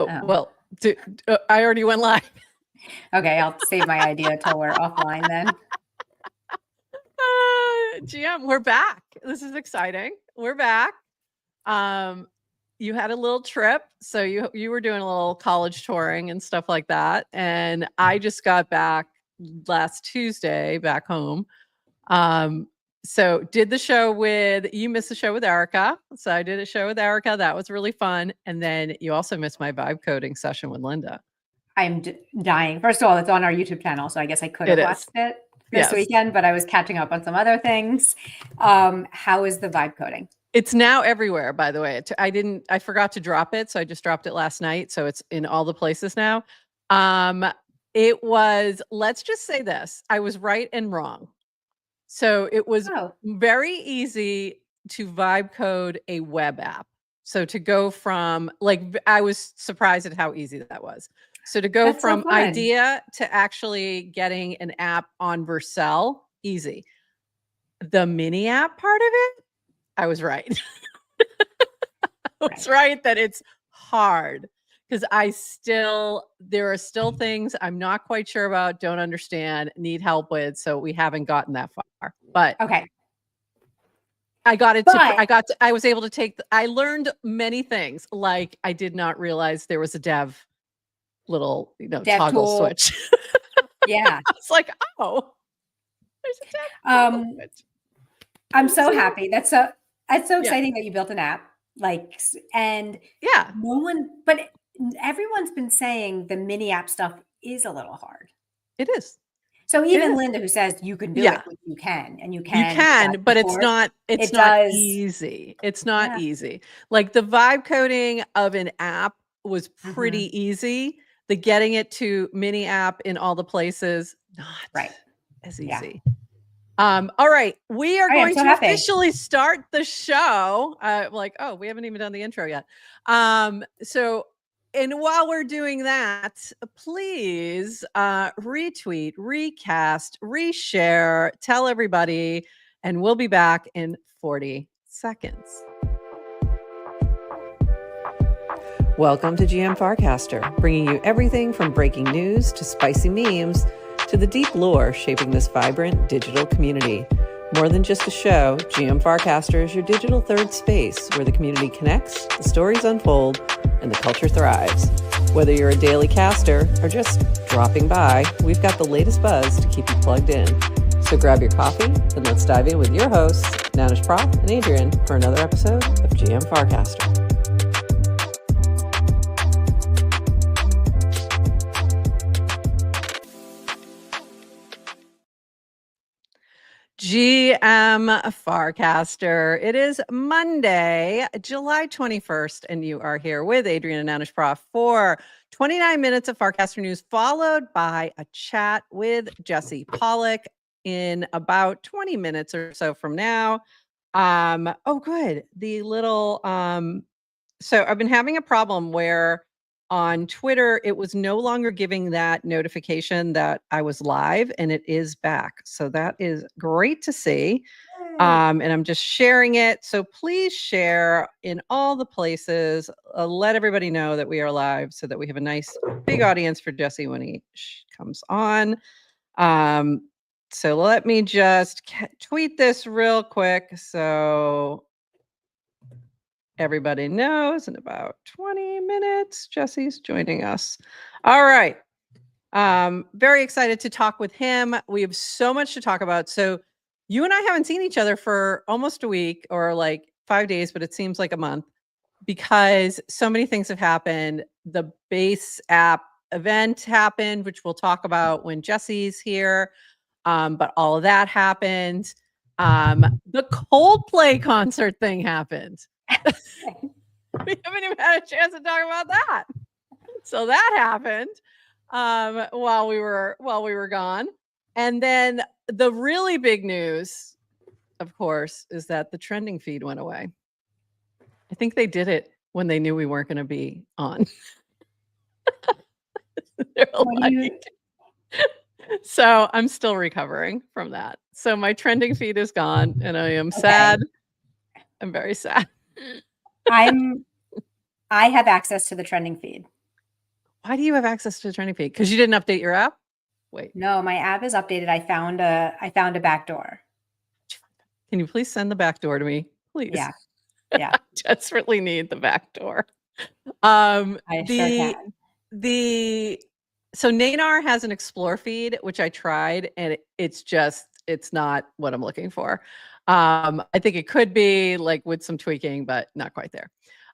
Oh. Well, I already went live. Okay, I'll save my idea till we're offline then. GM, we're back. This is exciting. We're back. You had a little trip, so you were doing a little college touring and stuff like that, and I just got back last Tuesday back home. So did the show you missed the show with Erica. So I did a show with Erica. That was really fun. And then you also missed my vibe coding session with Linda. I'm dying. First of all, it's on our YouTube channel, so I guess I could have watched it this weekend, but I was catching up on some other things. How is the vibe coding? It's now everywhere, by the way. I forgot to drop it, so I just dropped it last night. So it's in all the places now. It was, let's just say this, I was right and wrong. So it was very easy to vibe code a web app. So to go from, I was surprised at how easy that was. So to go from idea to actually getting an app on Vercel, easy. The mini app part of it, I was right. I was right that it's hard because there are still things I'm not quite sure about, don't understand, need help with. So we haven't gotten that far, but I was able to I learned many things. Like I did not realize there was a dev little, dev toggle tool. Switch. Yeah. It's like, there's a dev switch. I'm so happy. That's so exciting that you built an app. But everyone's been saying the mini app stuff is a little hard. It is. So even Linda, who says you can do it, you can, and you can. You can, but it's not easy. It's not easy. Like the vibe coding of an app was pretty easy. The getting it to mini app in all the places, not as easy. All right. We are going to officially start the show. We haven't even done the intro yet. And while we're doing that, please retweet, recast, reshare, tell everybody, and we'll be back in 40 seconds. Welcome to GM Farcaster, bringing you everything from breaking news to spicy memes to the deep lore shaping this vibrant digital community. More than just a show, GM Farcaster is your digital third space where the community connects, the stories unfold, and the culture thrives. Whether you're a daily caster or just dropping by, we've got the latest buzz to keep you plugged in. So grab your coffee and let's dive in with your hosts, Nanish Prof and Adrian, for another episode of GM Farcaster. GM Farcaster. It is Monday, July 21st, and you are here with Adrian and Nanish Prof for 29 minutes of Farcaster news, followed by a chat with Jesse Pollak in about 20 minutes or so from now. Good. So I've been having a problem where on Twitter, it was no longer giving that notification that I was live, and it is back. So that is great to see. And I'm just sharing it. So please share in all the places. Let everybody know that we are live so that we have a nice big audience for Jesse when he comes on. So let me just tweet this real quick. So everybody knows in about 20 minutes, Jesse's joining us. All right. Very excited to talk with him. We have so much to talk about. So you and I haven't seen each other for almost a week or 5 days, but it seems like a month because so many things have happened. The Base app event happened, which we'll talk about when Jesse's here. But all of that happened. The Coldplay concert thing happened. We haven't even had a chance to talk about that. So that happened while we were gone. And then the really big news, of course, is that the trending feed went away. I think they did it when they knew we weren't going to be on. So I'm still recovering from that. So my trending feed is gone and I am sad. I'm very sad. I have access to the trending feed. Why do you have access to the trending feed? Because you didn't update your app? Wait. No, my app is updated. I found a back door. Can you please send the back door to me? Please. Yeah. Yeah. I desperately need the back door. I sure can. So Nanar has an explore feed, which I tried, and it's not what I'm looking for. I think it could be like with some tweaking, but not quite there.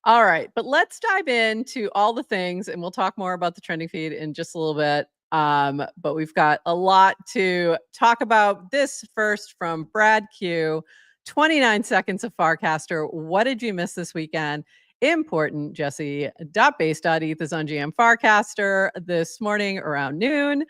All right, but let's dive into all the things, and we'll talk more about the trending feed in just a little bit. But we've got a lot to talk about. This first from Brad Q. 29 seconds of Farcaster. What did you miss this weekend? Important, Jesse. Base.eth is on GM Farcaster this morning around noon.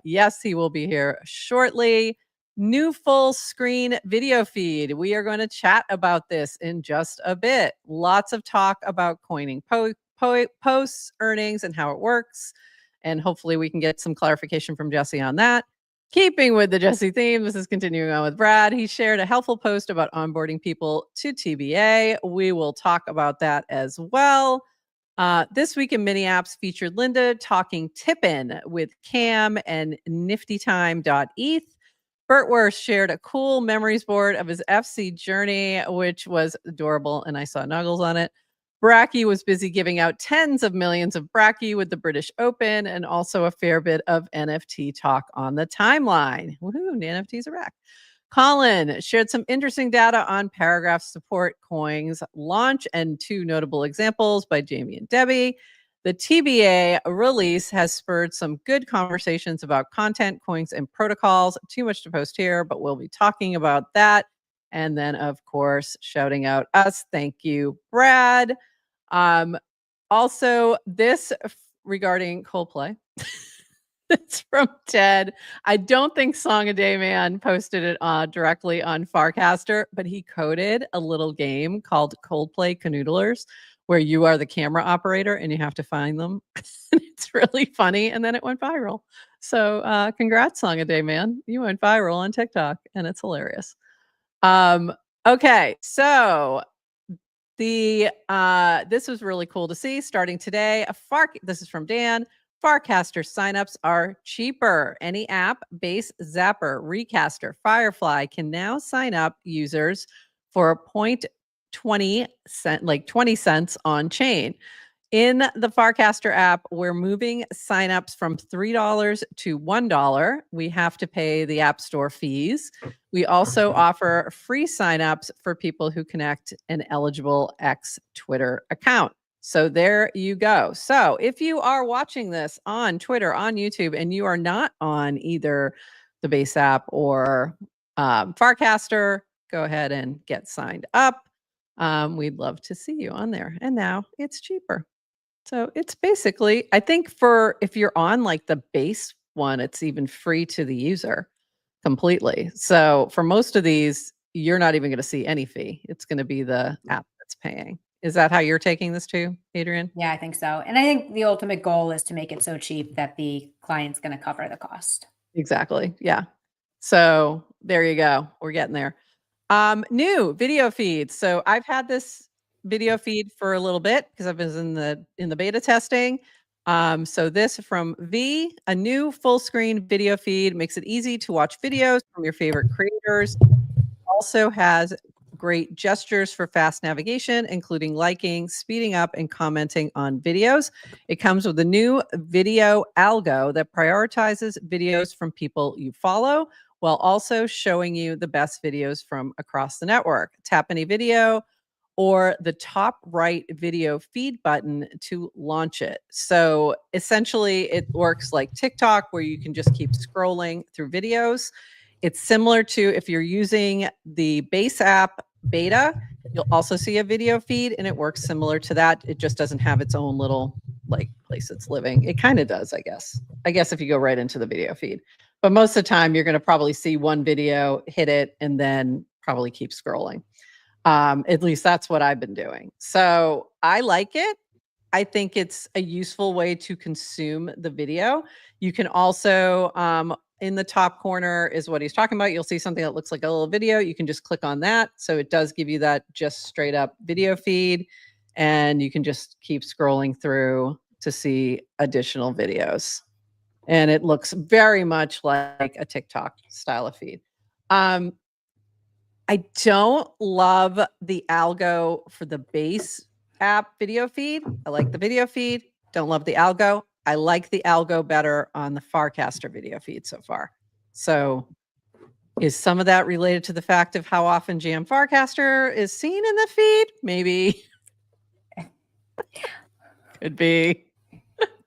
Yes, he will be here shortly. New full screen video feed. We are going to chat about this in just a bit. Lots of talk about coining posts, earnings, and how it works. And hopefully we can get some clarification from Jesse on that. Keeping with the Jesse theme, this is continuing on with Brad. He shared a helpful post about onboarding people to TBA. We will talk about that as well. This week in mini apps featured Linda talking Tippin with Cam and niftytime.eth. Bertworth shared a cool memories board of his FC journey, which was adorable, and I saw Nuggles on it. Bracky was busy giving out tens of millions of Bracky with the British Open, and also a fair bit of NFT talk on the timeline. Woohoo, NFTs are back. Colin shared some interesting data on Paragraph support coins launch and 2 notable examples by Jamie and Debbie. The TBA release has spurred some good conversations about content, coins, and protocols. Too much to post here, but we'll be talking about that. And then, of course, shouting out us. Thank you, Brad. Also, this regarding Coldplay. It's from Ted. I don't think Song a Day Man posted it directly on Farcaster, but he coded a little game called Coldplay Canoodlers, where you are the camera operator and you have to find them. It's really funny. And then it went viral. So congrats, Song a Day Man. You went viral on TikTok and it's hilarious. Okay, so this was really cool to see starting today. This is from Dan. Farcaster signups are cheaper. Any app, Base, Zapper, Recaster, Firefly can now sign up users for a 0.20 cent, like 20 cents on chain. In the Farcaster app, we're moving signups from $3 to $1. We have to pay the App Store fees. We also offer free signups for people who connect an eligible X Twitter account. So there you go. So if you are watching this on Twitter, on YouTube, and you are not on either the Base app or Farcaster, go ahead and get signed up. We'd love to see you on there. And now it's cheaper. So it's basically, I think if you're on like the Base one, it's even free to the user completely. So for most of these, you're not even going to see any fee. It's going to be the app that's paying. Is that how you're taking this too, Adrian? Yeah, I think so. And I think the ultimate goal is to make it so cheap that the client's going to cover the cost. Exactly. Yeah. So there you go. We're getting there. New video feeds. So I've had this video feed for a little bit because I was in the beta testing. So this from V, a new full screen video feed makes it easy to watch videos from your favorite creators. Also has great gestures for fast navigation, including liking, speeding up, and commenting on videos. It comes with a new video algo that prioritizes videos from people you follow, while also showing you the best videos from across the network. Tap any video or the top right video feed button to launch it. So essentially it works like TikTok, where you can just keep scrolling through videos. It's similar to if you're using the Base app beta, you'll also see a video feed, and it works similar to that. It just doesn't have its own little like place it's living. It kind of does, I guess. I guess if you go right into the video feed. But most of the time, you're going to probably see one video, hit it, and then probably keep scrolling. At least that's what I've been doing. So I like it. I think it's a useful way to consume the video. You can also, in the top corner is what he's talking about. You'll see something that looks like a little video. You can just click on that. So it does give you that just straight up video feed, and you can just keep scrolling through to see additional videos. And it looks very much like a TikTok style of feed. I don't love the algo for the Base app video feed. I like the video feed. Don't love the algo. I like the algo better on the Farcaster video feed so far. So is some of that related to the fact of how often GM Farcaster is seen in the feed? Maybe. Could be.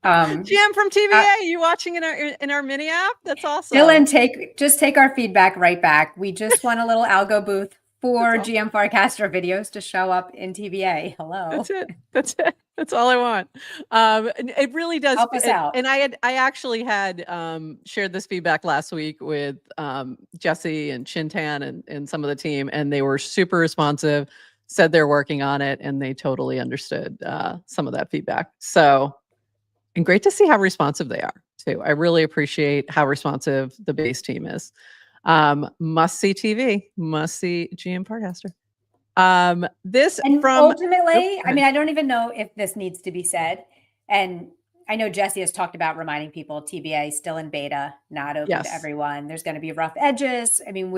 GM from TVA, you watching in our mini app? That's awesome. Dylan, take our feedback right back. We just want a little algo booth for GM Farcaster videos to show up in TVA. Hello. That's it. That's it. That's all I want. It really does help us out. And I actually had shared this feedback last week with Jesse and Chintan and some of the team, and they were super responsive, said they're working on it, and they totally understood some of that feedback. So, and great to see how responsive they are too. I really appreciate how responsive the Base team is. Must see TV, must see GM Farcaster. This and from ultimately, I mean, I don't even know if this needs to be said. And I know Jesse has talked about reminding people TVA is still in beta, not open to everyone. There's going to be rough edges. I mean,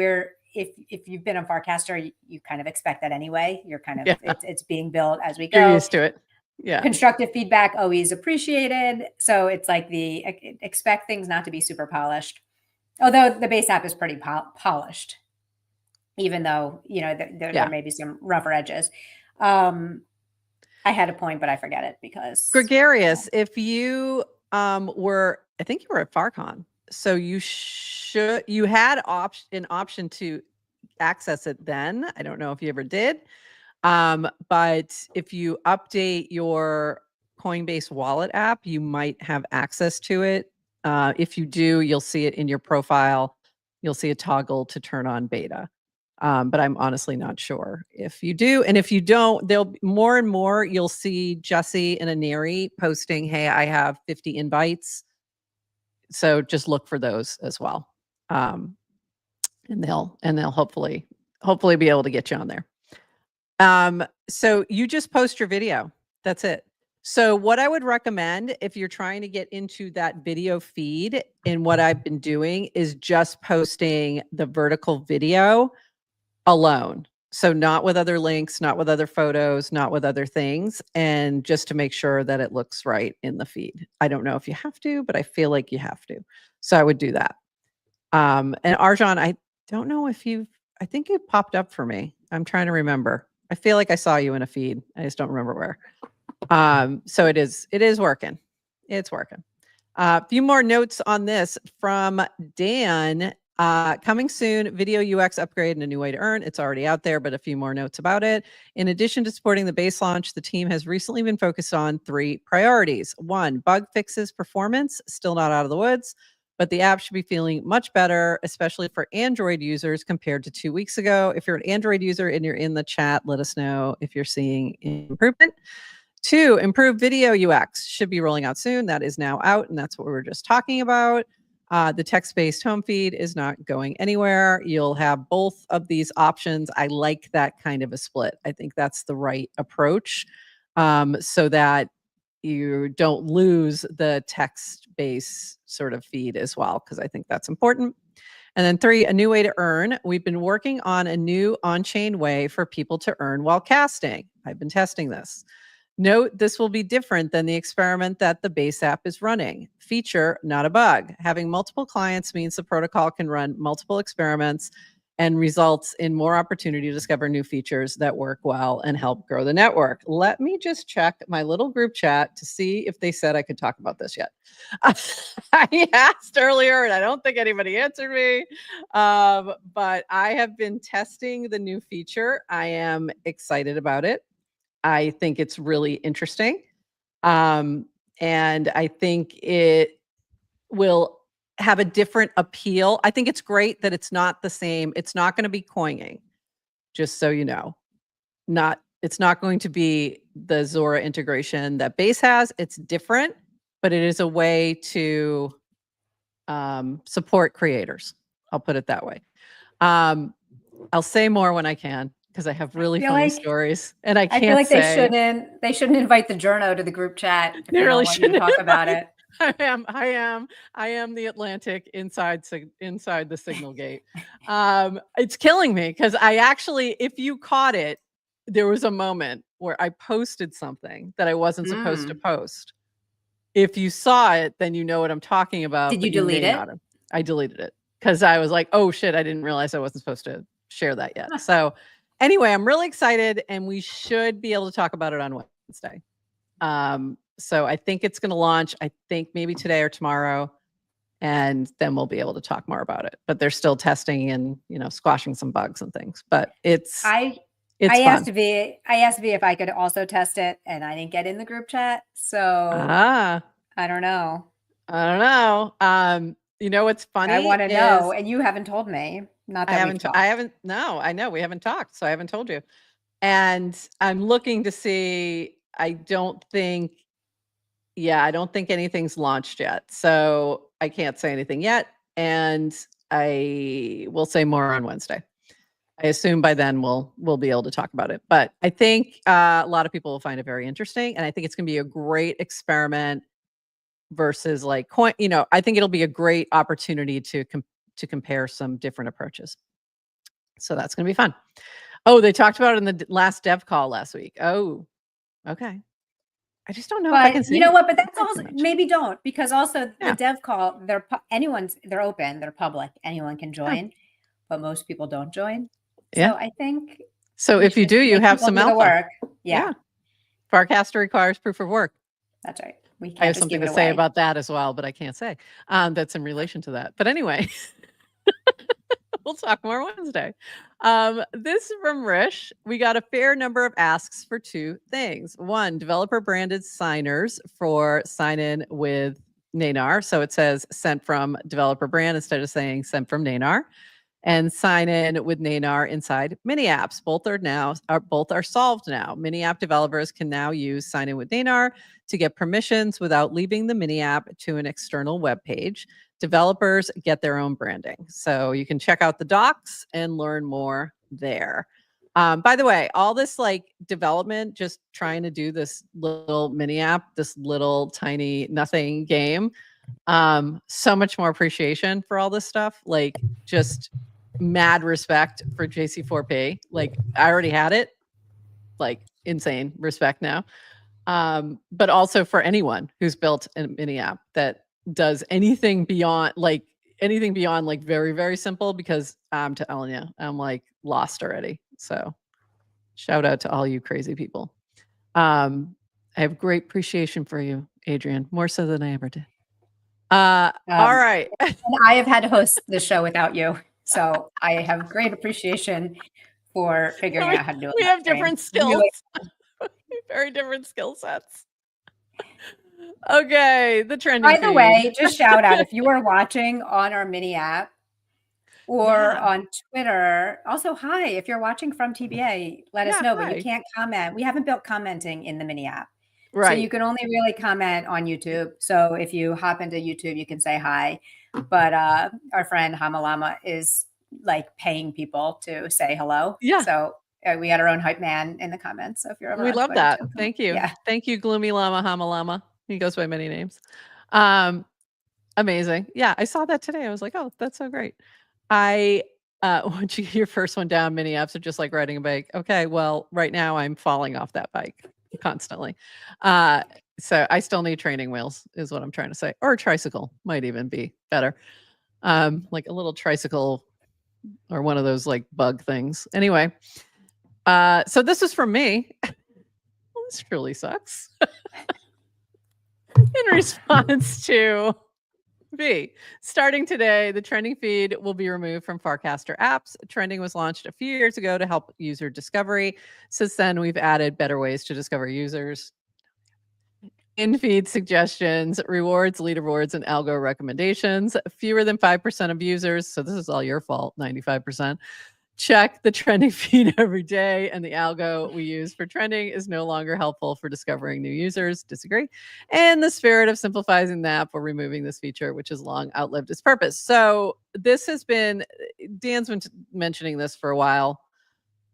if you've been on Farcaster, you kind of expect that anyway. You're kind of it's being built as we go. You're used to it. Yeah. Constructive feedback always appreciated. So it's like expect things not to be super polished. Although the Base app is pretty polished, even though, you know, there may be some rougher edges. I had a point, but I forget it because. Gregarious, if you were, I think you were at FarCon, so you had an option to access it then. I don't know if you ever did. But if you update your Coinbase Wallet app, you might have access to it. If you do, you'll see it in your profile. You'll see a toggle to turn on beta. But I'm honestly not sure if you do. And if you don't, there'll more and more, you'll see Jesse and Aneri posting, hey, I have 50 invites. So just look for those as well. And they'll hopefully be able to get you on there. So you just post your video. That's it. So what I would recommend if you're trying to get into that video feed, and what I've been doing is just posting the vertical video alone. So not with other links, not with other photos, not with other things, and just to make sure that it looks right in the feed. I don't know if you have to, but I feel like you have to. So I would do that. And Arjan, I don't know if I think you popped up for me. I'm trying to remember. I feel like I saw you in a feed. I just don't remember where. So it is working. It's working. A few more notes on this from Dan. Coming soon, video UX upgrade and a new way to earn. It's already out there, but a few more notes about it. In addition to supporting the Base launch, the team has recently been focused on 3 priorities. 1, bug fixes performance, still not out of the woods, but the app should be feeling much better, especially for Android users compared to 2 weeks ago. If you're an Android user and you're in the chat, let us know if you're seeing improvement. 2, improved video UX should be rolling out soon. That is now out, and that's what we were just talking about. The text-based home feed is not going anywhere. You'll have both of these options. I like that kind of a split. I think that's the right approach, so that you don't lose the text-based sort of feed as well, because I think that's important. And then 3, a new way to earn. We've been working on a new on-chain way for people to earn while casting. I've been testing this. Note, this will be different than the experiment that the Base app is running. Feature, not a bug. Having multiple clients means the protocol can run multiple experiments and results in more opportunity to discover new features that work well and help grow the network. Let me just check my little group chat to see if they said I could talk about this yet. I asked earlier and I don't think anybody answered me, but I have been testing the new feature. I am excited about it. I think it's really interesting. And I think it will have a different appeal. I think it's great that it's not the same. It's not going to be coining, just so you know. It's not going to be the Zora integration that Base has. It's different, but it is a way to support creators. I'll put it that way. I'll say more when I can. because I have really funny stories, and I can't feel like say they shouldn't invite the journo to the group chat if they really want you to talk about it. I am the Atlantic inside the signal gate. It's killing me because I actually, if you caught it, there was a moment where I posted something that I wasn't supposed to post. If you saw it, then you know what I'm talking about. Did you delete it? I deleted it because I was like, oh shit, I didn't realize I wasn't supposed to share that yet. So anyway, I'm really excited, and we should be able to talk about it on Wednesday. So I think it's going to launch, I think maybe today or tomorrow, and then we'll be able to talk more about it. But they're still testing and, squashing some bugs and things, but it's fun. I asked V if I could also test it, and I didn't get in the group chat. So I don't know. You know what's funny? I want to know, and you haven't told me. Not that I haven't. No, I know we haven't talked, so I haven't told you. And I'm looking to see. I don't think anything's launched yet, so I can't say anything yet. And I will say more on Wednesday. I assume by then we'll be able to talk about it. But I think a lot of people will find it very interesting, and I think it's going to be a great experiment versus like coin. I think it'll be a great opportunity to compare some different approaches. So that's going to be fun. Oh, they talked about it in the last dev call last week. Oh, okay. I just don't know if I can see. You know what? But that's also maybe don't, because also the dev call, they're open, they're public, anyone can join, but most people don't join. So I think so. If you do, you have some alpha work. Yeah. Farcaster requires proof of work. That's right. We can't. I have something to say about that as well, but I can't say. That's in relation to that. But anyway. We'll talk more Wednesday. This from Rish. We got a fair number of asks for two things. One, developer branded signers for sign in with Nanar. So it says sent from developer brand instead of saying sent from Nanar. And sign in with Nanar inside mini apps. Both are solved now. Mini app developers can now use sign in with Nanar to get permissions without leaving the mini app to an external web page. Developers get their own branding. So you can check out the docs and learn more there. By the way, all this like development, just trying to do this little mini app, this little tiny nothing game. So much more appreciation for all this stuff. Like just mad respect for JC4P. Like I already had it, like insane respect now. But also for anyone who's built a mini app that does anything beyond like very, very simple, because I'm telling you, I'm like lost already. So shout out to all you crazy people. I have great appreciation for you, Adrian, more so than I ever did. All right. And I have had to host the show without you. So I have great appreciation for figuring out how to do it. We have different skills. Very different skill sets. Okay, the trending. By the way, just shout out if you are watching on our mini app or on Twitter. Also, hi, if you're watching from TBA, let us know, but you can't comment. We haven't built commenting in the mini app. Right. So you can only really comment on YouTube. So if you hop into YouTube, you can say hi. But our friend Hamalama is like paying people to say hello. Yeah. So we had our own hype man in the comments. So if you're over, we love that. Thank you. Yeah. Thank you, Gloomy Llama Hamalama. He goes by many names. Amazing. Yeah, I saw that today. I was like, oh, that's so great. Once you get your first one down, mini apps are just like riding a bike. Okay, well, right now I'm falling off that bike constantly. So I still need training wheels is what I'm trying to say. Or a tricycle might even be better. Like a little tricycle or one of those like bug things. Anyway, so this is from me. Well, this really sucks. In response to V, starting today, the trending feed will be removed from Farcaster apps. Trending was launched a few years ago to help user discovery. Since then, we've added better ways to discover users. In-feed suggestions, rewards, leaderboards, and algo recommendations. Fewer than 5% of users, so this is all your fault, 95%. Check the trending feed every day, and the algo we use for trending is no longer helpful for discovering new users. Disagree. In the spirit of simplifying the app, we're removing this feature, which has long outlived its purpose. So this has been, Dan's been mentioning this for a while.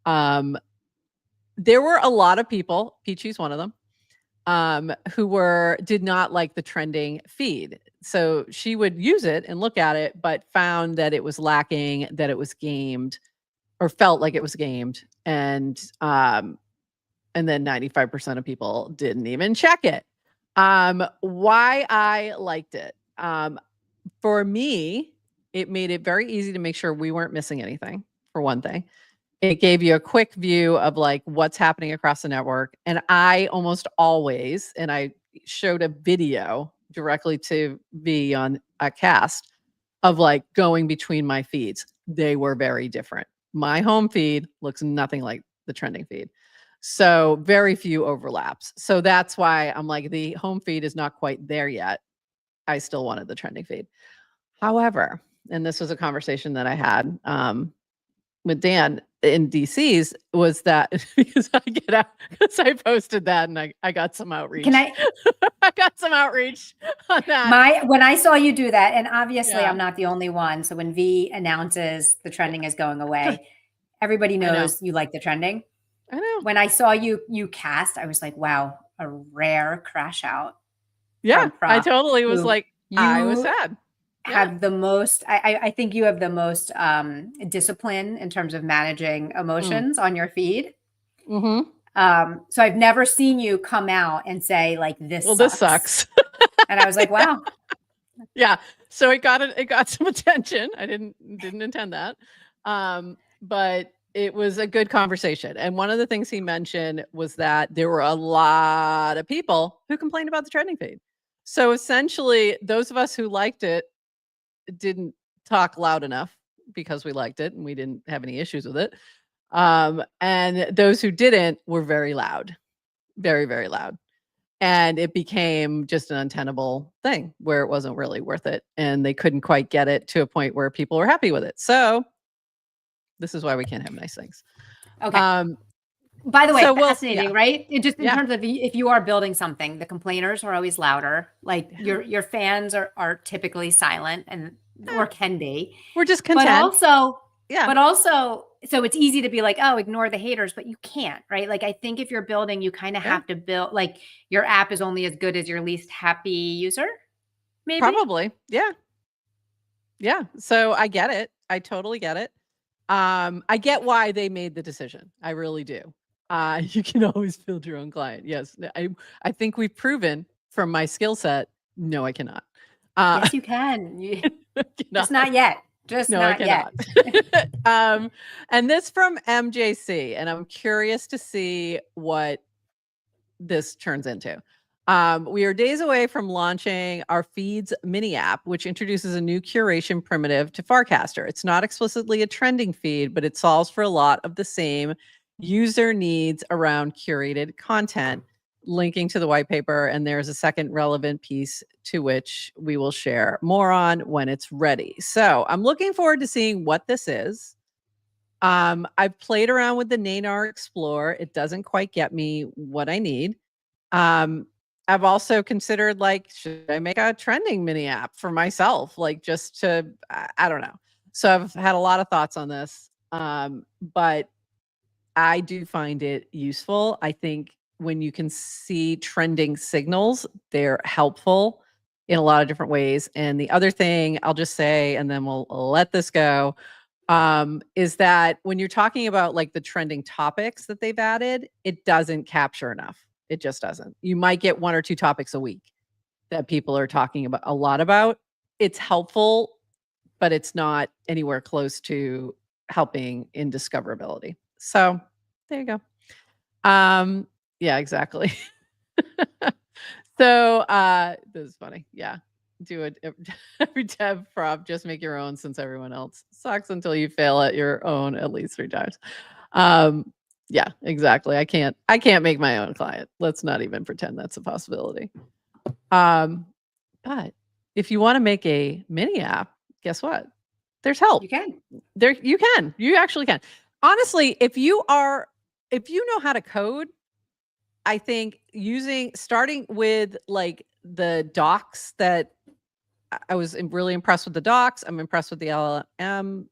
There were a lot of people, Peachy's one of them, who did not like the trending feed. So she would use it and look at it, but found that it was lacking, that it was gamed, or felt like it was gamed. And then 95% of people didn't even check it. Why I liked it. For me, it made it very easy to make sure we weren't missing anything, for one thing. It gave you a quick view of like what's happening across the network. And I almost always, and I showed a video directly to V on a cast of like going between my feeds. They were very different. My home feed looks nothing like the trending feed. So very few overlaps. So that's why I'm like, the home feed is not quite there yet. I still wanted the trending feed. However, and this was a conversation that I had with Dan in DC's, was that because I posted that and I got some outreach. I got some outreach on that. When I saw you do that, and obviously I'm not the only one. So when V announces the trending is going away, everybody knows you like the trending. I know. When I saw you cast, I was like, wow, a rare crash out. Yeah, I totally was like, I was sad. Have the most, I think you have the most discipline in terms of managing emotions on your feed. So I've never seen you come out and say like, this sucks. And I was like, wow. Yeah. So it got some attention. I didn't intend that. But it was a good conversation. And one of the things he mentioned was that there were a lot of people who complained about the trending feed. So essentially, those of us who liked it didn't talk loud enough because we liked it and we didn't have any issues with it. And those who didn't were very loud, very, very loud. And it became just an untenable thing where it wasn't really worth it. And they couldn't quite get it to a point where people were happy with it. So this is why we can't have nice things. Okay. By the way, fascinating, right? It just in terms of if you are building something, the complainers are always louder. Like your fans are typically silent or can be. We're just content. But also, so it's easy to be like, oh, ignore the haters, but you can't, right? Like I think if you're building, you kind of have to build, like your app is only as good as your least happy user. Maybe. Probably. Yeah. Yeah. So I get it. I totally get it. I get why they made the decision. I really do. You can always build your own client. Yes. I think we've proven from my skill set. No, I cannot. Yes, you can. Just not yet. Just no, not yet. And this from MJC, and I'm curious to see what this turns into. We are days away from launching our Feeds mini app, which introduces a new curation primitive to Farcaster. It's not explicitly a trending feed, but it solves for a lot of the same user needs around curated content, linking to the white paper. And there's a second relevant piece to which we will share more on when it's ready. So I'm looking forward to seeing what this is. I've played around with the Nanar Explorer. It doesn't quite get me what I need. I've also considered like, should I make a trending mini app for myself? Like just to, I don't know. So I've had a lot of thoughts on this. But I do find it useful. I think when you can see trending signals, they're helpful in a lot of different ways. And the other thing I'll just say, and then we'll let this go, is that when you're talking about like the trending topics that they've added, it doesn't capture enough. It just doesn't. You might get 1 or 2 topics a week that people are talking about a lot about. It's helpful, but it's not anywhere close to helping in discoverability. So there you go. Yeah, exactly. So this is funny. Yeah. Do it every dev prop, just make your own since everyone else sucks until you fail at your own at least 3 times. Yeah, exactly. I can't make my own client. Let's not even pretend that's a possibility. But if you want to make a mini app, guess what? There's help. You can. You actually can. Honestly, if you know how to code, I think starting with like the docs that I was really impressed with the docs. I'm impressed with the LLM,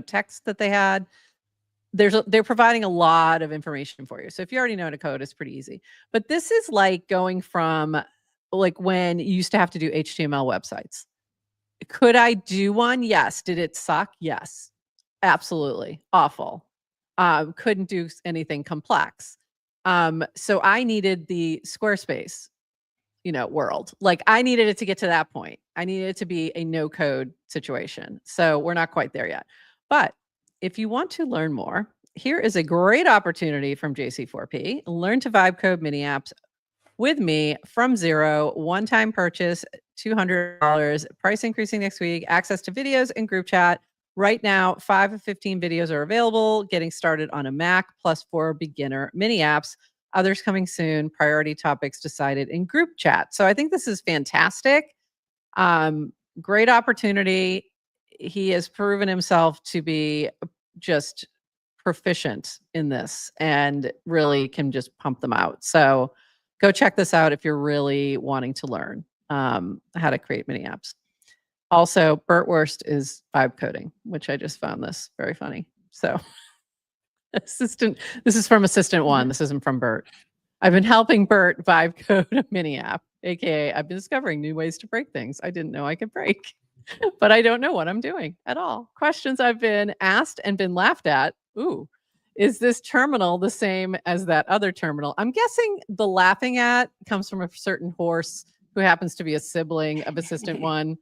text that they had. they're providing a lot of information for you. So if you already know how to code, it's pretty easy. But this is like going from like when you used to have to do HTML websites. Could I do one? Yes. Did it suck? Yes. Absolutely. Awful. Couldn't do anything complex. So I needed the Squarespace, world. Like I needed it to get to that point. I needed it to be a no code situation. So we're not quite there yet. But if you want to learn more, here is a great opportunity from JC4P. Learn to vibe code mini apps with me from zero, one-time purchase, $200, price increasing next week, access to videos and group chat. Right now, 5 of 15 videos are available, getting started on a Mac, plus 4 beginner mini apps. Others coming soon, priority topics decided in group chat. So I think this is fantastic. Great opportunity. He has proven himself to be just proficient in this and really can just pump them out. So go check this out if you're really wanting to learn how to create mini apps. Also, Burt Wurst is vibe coding, which I just found this very funny. So this is from assistant one. This isn't from Burt. I've been helping Burt vibe code a mini app, aka I've been discovering new ways to break things I didn't know I could break, but I don't know what I'm doing at all. Questions I've been asked and been laughed at. Ooh, is this terminal the same as that other terminal? I'm guessing the laughing at comes from a certain horse who happens to be a sibling of assistant one.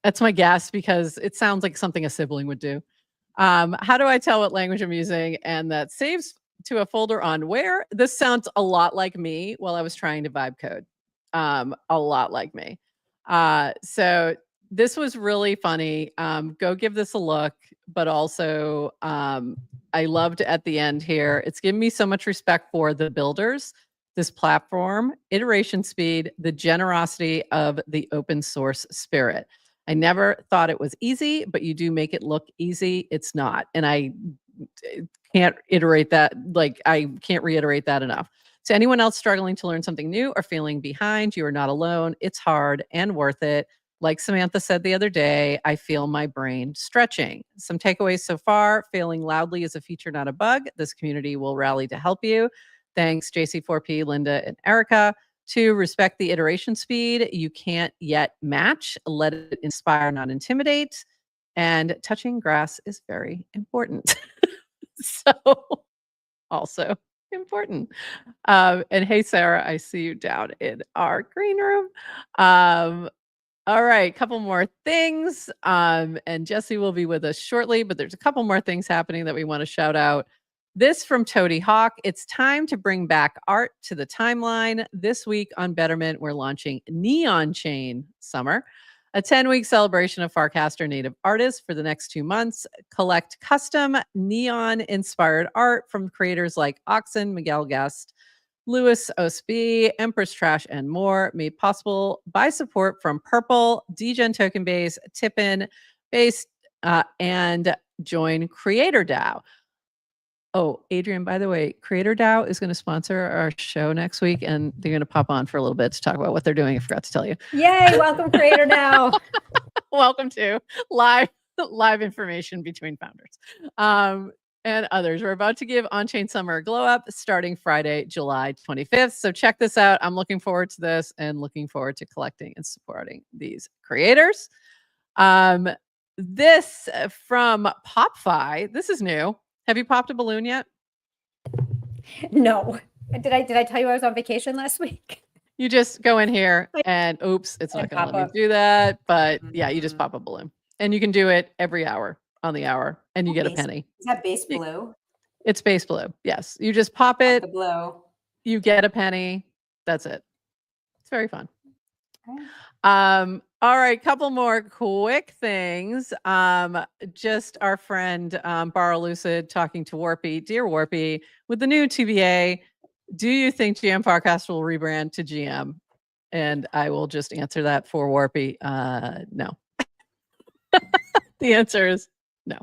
That's my guess because it sounds like something a sibling would do. How do I tell what language I'm using? And that saves to a folder on where? This sounds a lot like me while I was trying to vibe code. A lot like me. So this was really funny. Go give this a look, but also I loved at the end here. It's given me so much respect for the builders, this platform, iteration speed, the generosity of the open source spirit. I never thought it was easy, but you do make it look easy. It's not. And I can't iterate that. Like, I can't reiterate that enough. To anyone else struggling to learn something new or feeling behind, you are not alone. It's hard and worth it. Like Samantha said the other day, I feel my brain stretching. Some takeaways so far: failing loudly is a feature, not a bug. This community will rally to help you. Thanks, JC4P, Linda, and Erica. 2, respect the iteration speed you can't yet match. Let it inspire, not intimidate. And touching grass is very important. So also important. And hey, Sarah, I see you down in our green room. All right, couple more things. And Jesse will be with us shortly, but there's a couple more things happening that we want to shout out. This from Toady Hawk. It's time to bring back art to the timeline. This week on Betterment, we're launching Neon Chain Summer, a 10-week celebration of Farcaster native artists for the next 2 months. Collect custom neon-inspired art from creators like Oxen, Miguel Guest, Louis Osby, Empress Trash, and more, made possible by support from Purple, Degen Token Base, Tippin, Base, and join Creator DAO. Oh, Adrian, by the way, Creator DAO is going to sponsor our show next week, and they're going to pop on for a little bit to talk about what they're doing. I forgot to tell you. Yay, welcome Creator DAO. Welcome to live information between founders and others. We're about to give On-Chain Summer a glow up starting Friday, July 25th. So check this out. I'm looking forward to this and looking forward to collecting and supporting these creators. This from PopFi. This is new. Have you popped a balloon yet? No. Did I tell you I was on vacation last week? You just go in here and oops, it's not going to let me do that. But yeah, you just pop a balloon. And you can do it every hour on the hour and you get a penny. Is that base blue? It's base blue. Yes. You just pop it. The blue. You get a penny. That's it. It's very fun. Okay. All right, couple more quick things. Just our friend Barra Lucid talking to Warpy. Dear Warpy, with the new TBA, do you think GM Farcaster will rebrand to GM? And I will just answer that for Warpy. No. The answer is no.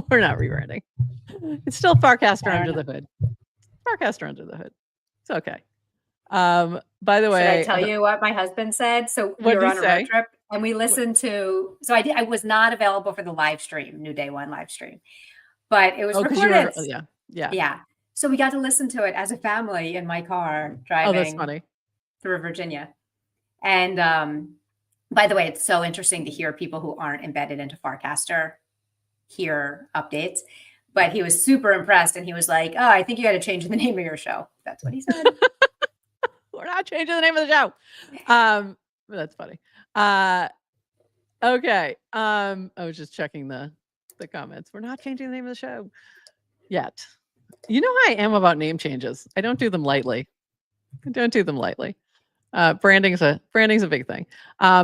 We're not rebranding. It's still Farcaster under the hood. Farcaster under the hood. It's okay. By the way, should I tell you what my husband said? So we were on a road trip and we listened to, so I was not available for the live stream, New Day One live stream. but it was recorded. Yeah. So we got to listen to it as a family in my car Oh, that's driving funny. through Virginia. And by the way, it's so interesting to hear people who aren't embedded into Farcaster hear updates. But he was super impressed, and he was like, "Oh, I think you got to change the name of your show." That's what he said. We're not changing the name of the show. That's funny. Okay. I was just checking the comments. We're not changing the name of the show yet. You know how I am about name changes. I don't do them lightly. Branding's a big thing.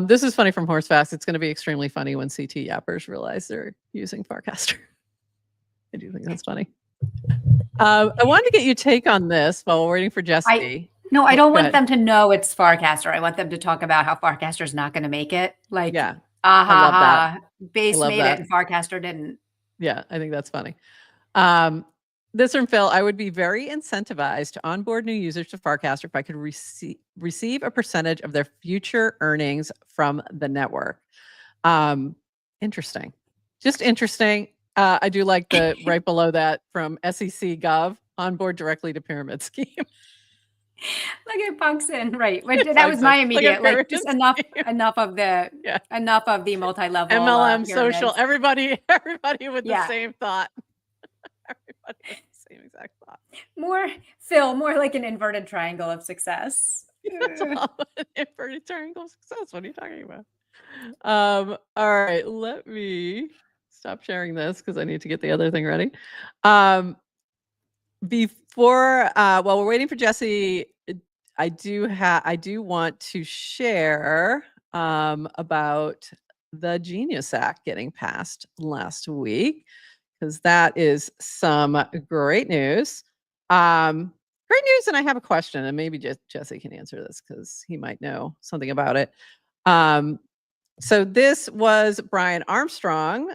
This is funny from Horsefast. It's going to be extremely funny when CT yappers realize they're using Farcaster. I do think that's funny. I wanted to get your take on this while we're waiting for Jesse. I don't want them to know it's Farcaster. I want them to talk about how Farcaster's not going to make it. Like, yeah, I love that. Base made it and Farcaster didn't. Yeah, I think that's funny. This from Phil. I would be very incentivized to onboard new users to Farcaster if I could receive a percentage of their future earnings from the network. Interesting. Just interesting. I do like the right below that from SEC Gov, onboard directly to pyramid scheme. Like it punks in, right? That was my immediate, like just enough of the multi-level MLM social. Everybody with the same thought. Everybody with the same exact thought. More like an inverted triangle of success. Inverted triangle of success. What are you talking about? All right, let me stop sharing this because I need to get the other thing ready. Before while we're waiting for Jesse, I do want to share about the Genius Act getting passed last week, because that is some great news. Great news, and I have a question, and maybe Jesse can answer this because he might know something about it. So this was Brian Armstrong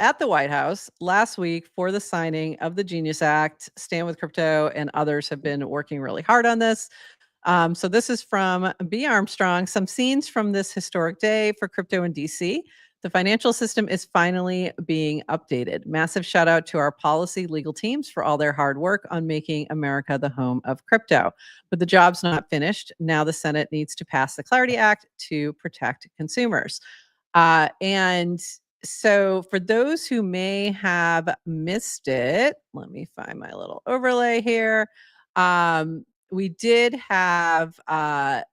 at the White House last week for the signing of the Genius Act. Stand with Crypto and others have been working really hard on this. So this is from B. Armstrong. Some scenes from this historic day for crypto in DC. The financial system is finally being updated. Massive shout out to our policy legal teams for all their hard work on making America the home of crypto. But the job's not finished. Now the Senate needs to pass the Clarity Act to protect consumers. And so for those who may have missed it, let me find my little overlay here. We did have a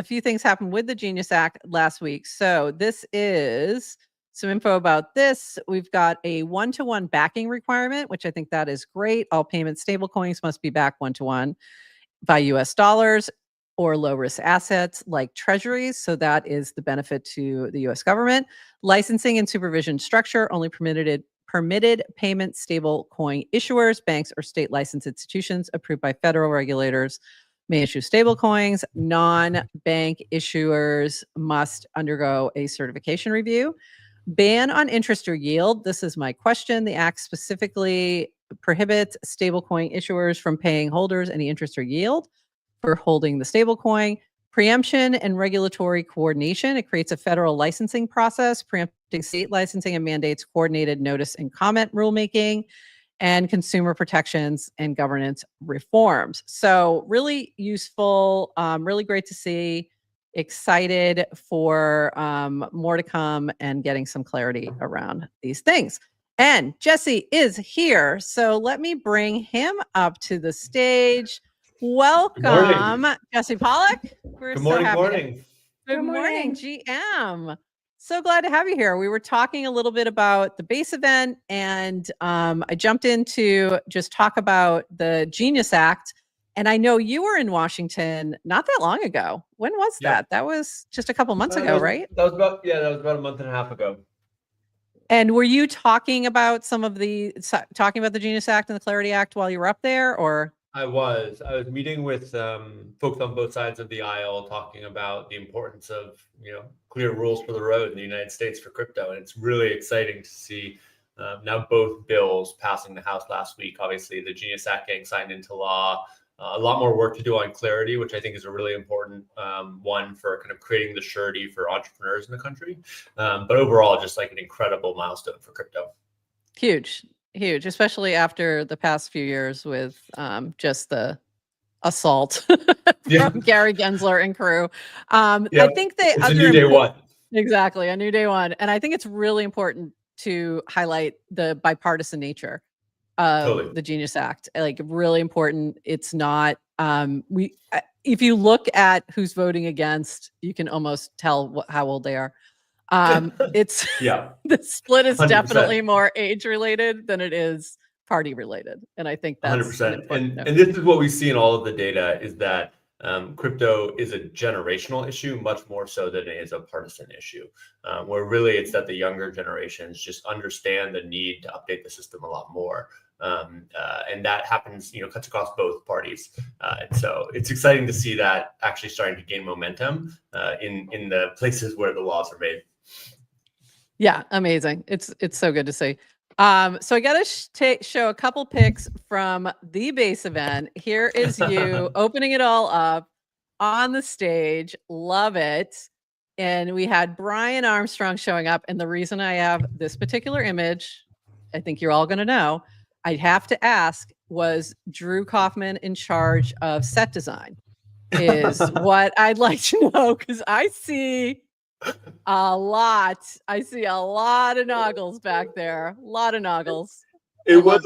few things happen with the Genius Act last week. So this is some info about this. We've got a 1-to-1 backing requirement, which I think that is great. All payment stablecoins must be backed 1-to-1 by US dollars or low risk assets like treasuries. So that is the benefit to the US government. Licensing and supervision structure only permitted payment stable coin issuers, banks or state licensed institutions approved by federal regulators may issue stable coins. Non-bank issuers must undergo a certification review. Ban on interest or yield. This is my question. The act specifically prohibits stablecoin issuers from paying holders any interest or yield for holding the stablecoin. Preemption and regulatory coordination. It creates a federal licensing process, preempting state licensing and mandates coordinated notice and comment rulemaking, and consumer protections and governance reforms. So really useful, really great to see. Excited for more to come and getting some clarity around these things. And Jesse is here, so let me bring him up to the stage. Welcome, Jesse Pollak. Good morning. Good morning, GM. So glad to have you here. We were talking a little bit about the Base event, and I jumped in to just talk about the Genius Act. And I know you were in Washington not that long ago. When was that? That was just a couple months ago, right? That was about a month and a half ago. And were you talking about the Genius Act and the Clarity Act while you were up there, or? I was meeting with folks on both sides of the aisle, talking about the importance of clear rules for the road in the United States for crypto, and it's really exciting to see now both bills passing the House last week. Obviously, the Genius Act getting signed into law. A lot more work to do on clarity, which I think is a really important one for kind of creating the surety for entrepreneurs in the country. But overall, just like an incredible milestone for crypto. Huge. huge, especially after the past few years with just the assault from Gary Gensler and crew. I think it's a new day one. Exactly, a new day one. And I think it's really important to highlight the bipartisan nature of the Genius Act. Like, really important. It's not if you look at who's voting against, you can almost tell how old they are. It's the split is 100%. Definitely more age related than it is party related, and I think that's 100%. And this is what we see in all of the data, is that crypto is a generational issue much more so than it is a partisan issue, where really it's that the younger generations just understand the need to update the system a lot more. And that happens, cuts across both parties. And so it's exciting to see that actually starting to gain momentum in the places where the laws are made. Yeah, amazing. It's so good to see. So I got to show a couple pics from the Base event. Here is you opening it all up on the stage. Love it. And we had Brian Armstrong showing up. And the reason I have this particular image, I think you're all going to know, I'd have to ask, was Drew Kaufman in charge of set design? Is what I'd like to know, because I see a lot. I see a lot of noggles back there. A lot of noggles. It was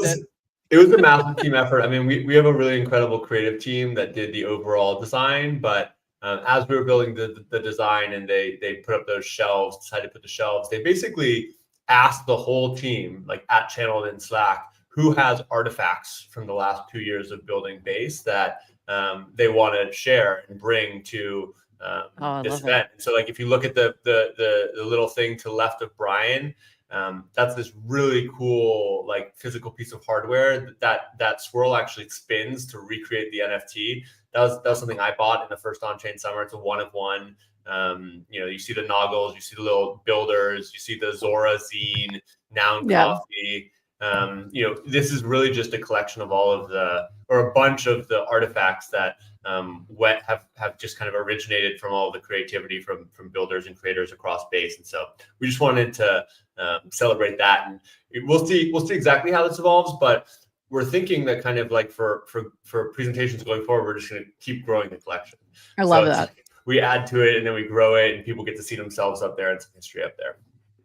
a massive team effort. I mean, we have a really incredible creative team that did the overall design, but as we were building the design and they put up those shelves, decided to put the shelves, they basically asked the whole team, like at channel in Slack, who has artifacts from the last 2 years of building Base that they want to share and bring to this event. So like, if you look at the little thing to the left of Brian, that's this really cool, like, physical piece of hardware that swirl actually spins to recreate the NFT. That was something I bought in the first on-chain summer. It's a one of one. You see the noggles, you see the little builders, you see the Zora zine, Noun Coffee. This is really just a collection of a bunch of the artifacts that have just kind of originated from all the creativity from builders and creators across Base. And so we just wanted to celebrate that, and we'll see exactly how this evolves, but we're thinking that kind of like for presentations going forward, we're just going to keep growing the collection. I love that. We add to it and then we grow it, and people get to see themselves up there and some history up there.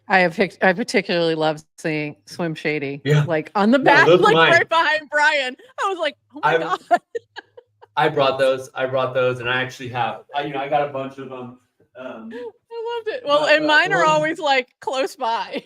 I particularly love seeing Swim Shady, like on the back, like right behind Brian. I was like, oh my God. I brought those, and I actually have, I got a bunch of them. I loved it. Well, and mine are always like close by,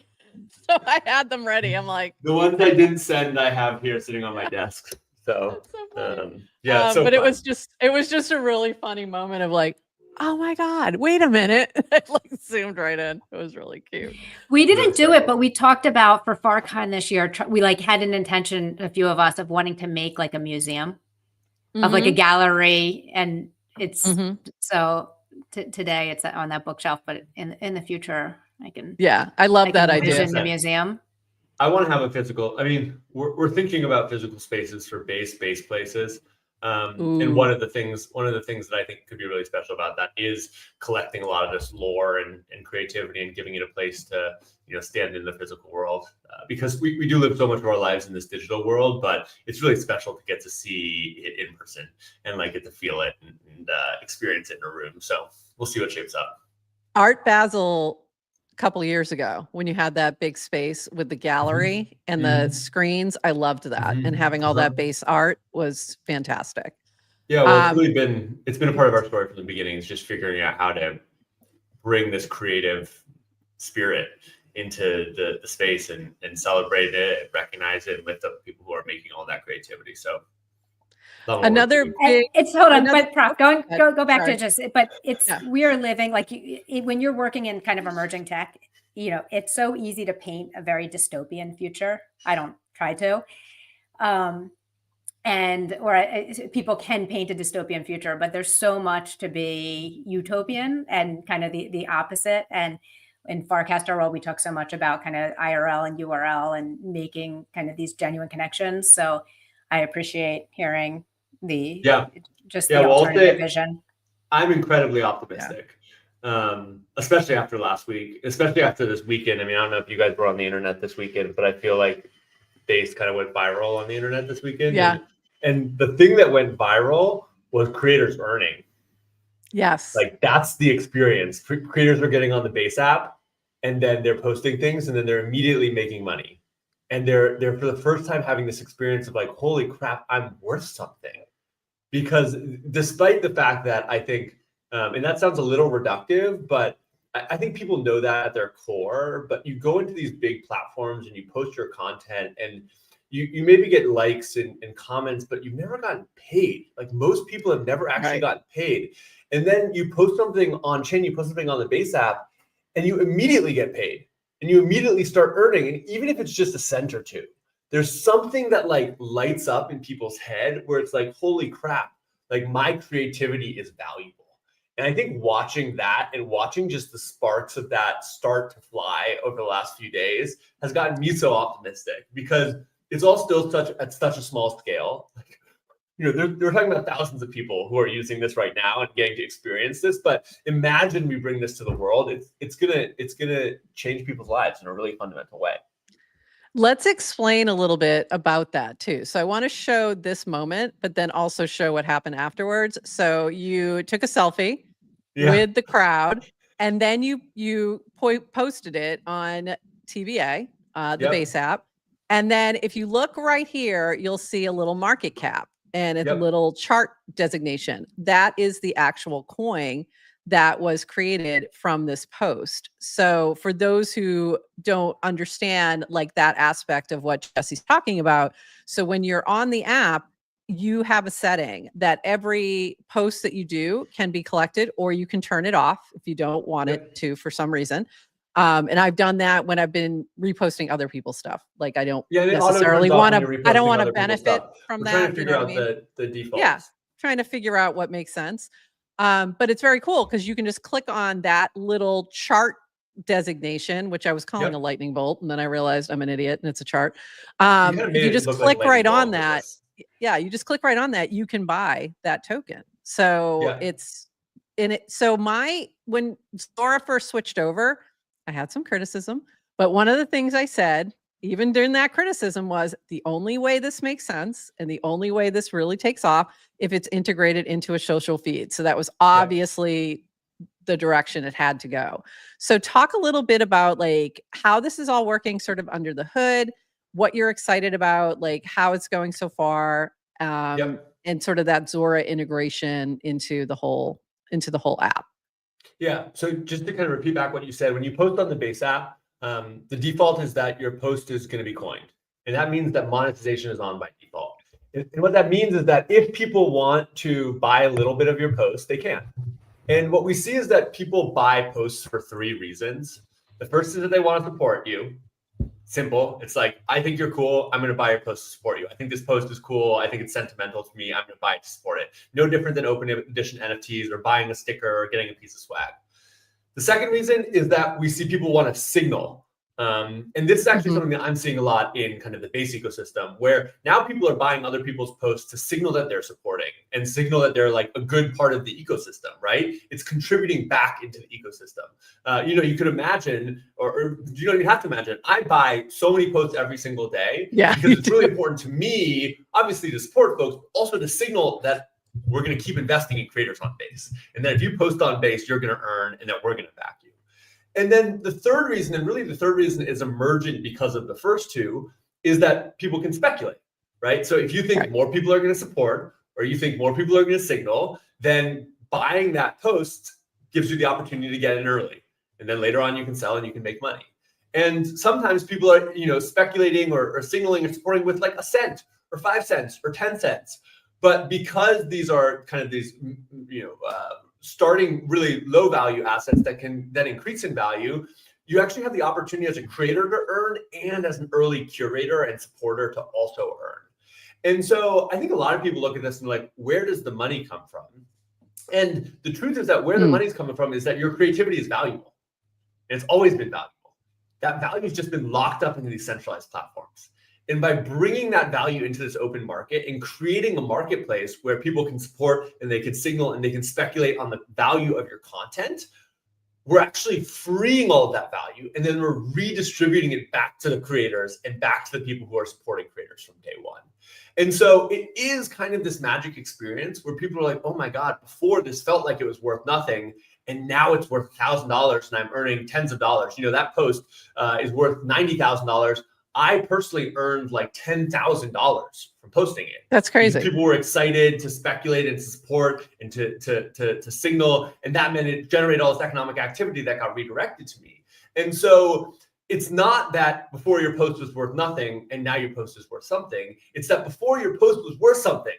so I had them ready. I'm like, the ones I didn't send, I have here sitting on my desk. So, but it was just a really funny moment of like, oh my God, wait a minute. It like zoomed right in. It was really cute. We didn't do it, but we talked about for FarCon this year, we like had an intention, a few of us, of wanting to make like a museum of like a gallery. And it's so today it's on that bookshelf, but in the future I can. Yeah, I love that idea. In the museum. I want to have a physical, I mean, we're thinking about physical spaces for Base places. And one of the things that I think could be really special about that is collecting a lot of this lore and creativity and giving it a place to, stand in the physical world, because we do live so much of our lives in this digital world, but it's really special to get to see it in person and like get to feel it and experience it in a room. So we'll see what shapes up. Art Basel a couple of years ago, when you had that big space with the gallery and the screens, I loved that. And having all that Base art was fantastic. Yeah, well, it's been a part of our story from the beginning. It's just figuring out how to bring this creative spirit into the space and celebrate it, recognize it with the people who are making all that creativity. So another big, but Prof, go back to just, but it's, we are living like when you're working in kind of emerging tech, it's so easy to paint a very dystopian future. I don't try to, people can paint a dystopian future, but there's so much to be utopian and kind of the opposite. And in Farcaster world, we talk so much about kind of IRL and URL and making kind of these genuine connections. So I appreciate hearing the alternative vision. I'm incredibly optimistic, especially after last week, especially after this weekend. I mean, I don't know if you guys were on the internet this weekend, but I feel like Base kind of went viral on the internet this weekend. Yeah. And the thing that went viral was creators earning. Yes. Like that's the experience. Creators are getting on the Base app and then they're posting things and then they're immediately making money. And they're for the first time having this experience of like, holy crap, I'm worth something. Because despite the fact that I think, and that sounds a little reductive, but I think people know that at their core, but you go into these big platforms and you post your content and you maybe get likes and comments, but you've never gotten paid. Like most people have never actually gotten paid. And then you post something on chain, you post something on the Base app and you immediately get paid and you immediately start earning. And even if it's just a cent or two, there's something that like lights up in people's head where it's like, holy crap, like my creativity is valuable. And I think watching that and watching just the sparks of that start to fly over the last few days has gotten me so optimistic because it's all still at such a small scale. Like, you know, they're talking about thousands of people who are using this right now and getting to experience this. But imagine we bring this to the world. It's gonna change people's lives in a really fundamental way. Let's explain a little bit about that too. So I want to show this moment, but then also show what happened afterwards. So you took a selfie with the crowd, and then you posted it on TVA, the Base app. And then if you look right here, you'll see a little market cap and a little chart designation. That is the actual coin that was created from this post. So for those who don't understand like that aspect of what Jesse's talking about, so when you're on the app, you have a setting that every post that you do can be collected, or you can turn it off if you don't want it to for some reason. And I've done that when I've been reposting other people's stuff. Like I don't necessarily want to, I don't want to benefit from that. Trying to figure out the defaults. Yeah, trying to figure out what makes sense. But it's very cool because you can just click on that little chart designation, which I was calling a lightning bolt. And then I realized I'm an idiot and it's a chart. You just click right on that. Yeah, you just click right on that. You can buy that token. So it's in it. So when Zora first switched over, I had some criticism, but one of the things I said, even during that criticism, was the only way this makes sense and the only way this really takes off if it's integrated into a social feed. So that was obviously the direction it had to go. So talk a little bit about like how this is all working sort of under the hood, what you're excited about, like how it's going so far, and sort of that Zora integration into the whole app. Yeah. So just to kind of repeat back what you said, when you post on the Base app, the default is that your post is going to be coined. And that means that monetization is on by default. And what that means is that if people want to buy a little bit of your post, they can. And what we see is that people buy posts for 3 reasons. The first is that they want to support you. Simple. It's like, I think you're cool. I'm going to buy your post to support you. I think this post is cool. I think it's sentimental to me. I'm going to buy it to support it. No different than open edition NFTs or buying a sticker or getting a piece of swag. The second reason is that we see people want to signal. And this is actually something that I'm seeing a lot in kind of the Base ecosystem, where now people are buying other people's posts to signal that they're supporting and signal that they're like a good part of the ecosystem, right? It's contributing back into the ecosystem. You could imagine, or you don't even have to imagine, I buy so many posts every single day because it's really important to me, obviously to support folks, but also to signal that we're going to keep investing in creators on Base. And then if you post on Base, you're going to earn and that we're going to back you. And then the third reason, and really the third reason is emergent because of the first two, is that people can speculate, right? So if you think more people are going to support, or you think more people are going to signal, then buying that post gives you the opportunity to get in early. And then later on you can sell and you can make money. And sometimes people are, speculating or signaling or supporting with like a cent or 5 cents or 10 cents. But because these are kind of these, starting really low value assets that can then increase in value, you actually have the opportunity as a creator to earn and as an early curator and supporter to also earn. And so I think a lot of people look at this and like, where does the money come from? And the truth is that where the money's coming from is that your creativity is valuable. And it's always been valuable. That value has just been locked up into these centralized platforms. And by bringing that value into this open market and creating a marketplace where people can support and they can signal and they can speculate on the value of your content, we're actually freeing all of that value, and then we're redistributing it back to the creators and back to the people who are supporting creators from day one. And so it is kind of this magic experience where people are like, oh my God, before this felt like it was worth nothing, and now it's worth $1,000 and I'm earning tens of dollars. You know, that post is worth $90,000. I personally earned like $10,000 from posting it. That's crazy. Because people were excited to speculate and to support and to signal, and that meant it generated all this economic activity that got redirected to me. And so it's not that before your post was worth nothing and now your post is worth something. It's that before your post was worth something,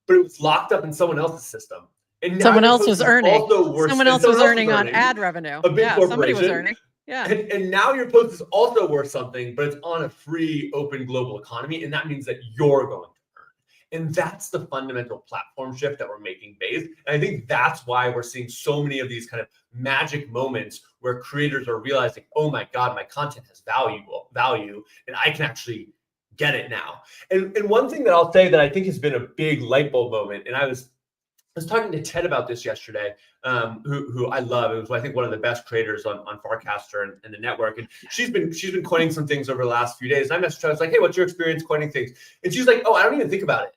but it was locked up in someone else's system. And someone else was earning. Someone else was earning on ad revenue. A big corporation. Somebody was earning. Yeah. And now your post is also worth something, but it's on a free, open global economy. And that means that you're going to earn. And that's the fundamental platform shift that we're making Base. And I think that's why we're seeing so many of these kind of magic moments where creators are realizing, oh my God, my content has value, and I can actually get it now. And one thing that I'll say that I think has been a big light bulb moment, and I was talking to Ted about this yesterday, who I love. It was, I think, one of the best creators on Farcaster and the network. And she's been coining some things over the last few days. And I messaged her, I was like, hey, what's your experience coining things? And she's like, oh, I don't even think about it.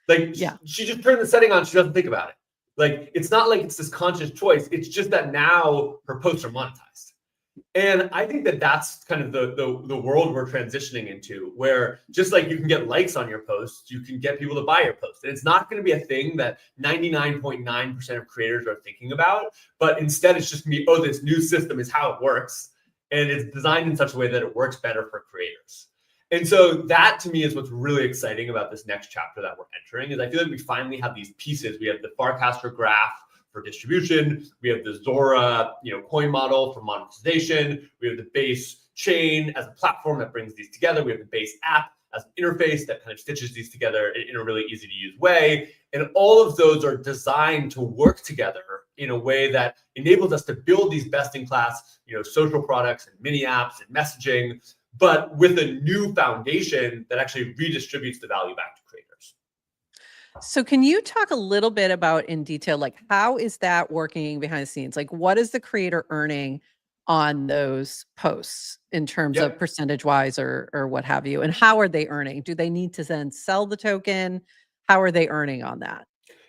Like, she just turned the setting on. She doesn't think about it. Like, it's not like it's this conscious choice. It's just that now her posts are monetized. And I think that that's kind of the world we're transitioning into, where just like you can get likes on your posts, you can get people to buy your post. And it's not going to be a thing that 99.9% of creators are thinking about, but instead it's just going to be, oh, this new system is how it works. And it's designed in such a way that it works better for creators. And so that to me is what's really exciting about this next chapter that we're entering, is I feel like we finally have these pieces. We have the Farcaster graph for distribution. We have the Zora, coin model for monetization. We have the Base chain as a platform that brings these together. We have the Base app as an interface that kind of stitches these together in a really easy to use way. And all of those are designed to work together in a way that enables us to build these best in class, social products and mini apps and messaging, but with a new foundation that actually redistributes the value back to creators. So can you talk a little bit about in detail, like how is that working behind the scenes? Like what is the creator earning on those posts in terms of percentage wise or what have you? And how are they earning? Do they need to then sell the token? How are they earning on that?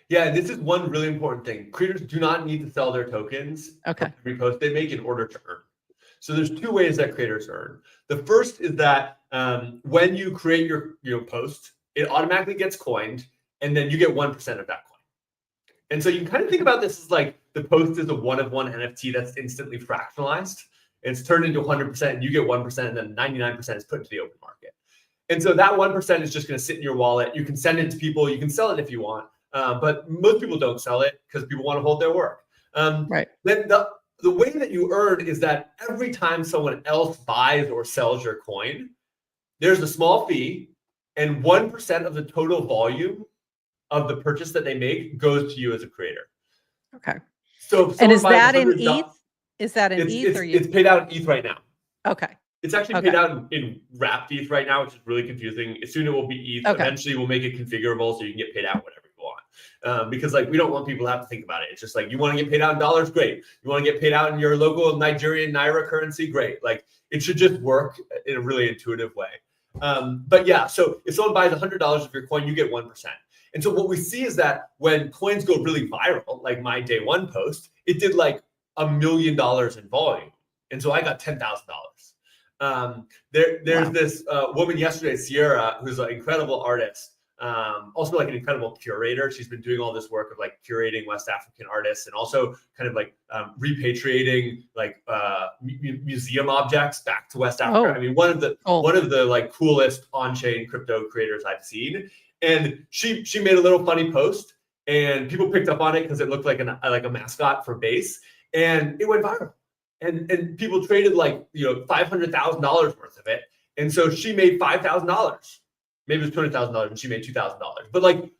Yeah, this is one really important thing. Creators do not need to sell their tokens for every post they make in order to earn. So there's two ways that creators earn. The first is that when you create your post, it automatically gets coined, and then you get 1% of that coin. And so you can kind of think about this as like the post is a one-of-one NFT that's instantly fractionalized. It's turned into 100%, and you get 1%, and then 99% is put into the open market. And so that 1% is just going to sit in your wallet. You can send it to people. You can sell it if you want. But most people don't sell it because people want to hold their work. Right. Then the way that you earn is that every time someone else buys or sells your coin, there's a small fee, and 1% of the total volume of the purchase that they make goes to you as a creator. Okay. So and is that in ETH? Is that in ETH? It's paid out in ETH right now. Okay. It's actually paid out in wrapped ETH right now, which is really confusing. Soon it will be ETH. Okay. Eventually we'll make it configurable so you can get paid out whatever you want. Because we don't want people to have to think about it. It's just like, you want to get paid out in dollars, great. You want to get paid out in your local Nigerian Naira currency, great. It should just work in a really intuitive way. But yeah, so if someone buys $100 of your coin, you get 1%. And so what we see is that when coins go really viral, like my day one post, it did like $1 million in volume. And so I got $10,000. There's this woman yesterday, Sierra, who's an incredible artist, also like an incredible curator. She's been doing all this work of like curating West African artists and also kind of like repatriating like museum objects back to West Africa. I mean, one of the like coolest on-chain crypto creators I've seen. And she made a little funny post, and people picked up on it because it looked like a mascot for Base, and it went viral. And people traded like $500,000 worth of it, and so she made $5,000. Maybe it was $200,000, and she made $2,000. But like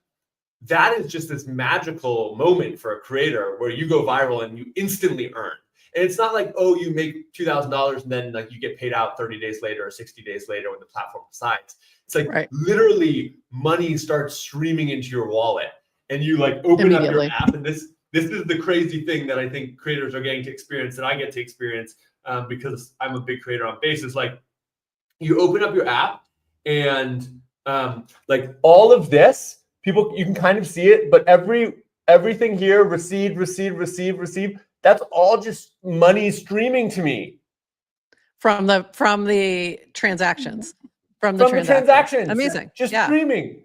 that is just this magical moment for a creator where you go viral and you instantly earn. And it's not like, oh, you make $2,000 and then like you get paid out 30 days later or 60 days later when the platform decides. It's like literally money starts streaming into your wallet, and you like open up your app, and this this is the crazy thing that I think creators are getting to experience, that I get to experience because I'm a big creator on Base. Is like, you open up your app and like all of this, people, you can kind of see it, but everything here, receive, that's all just money streaming to me. From the transactions. From the transactions. Amazing. Just streaming.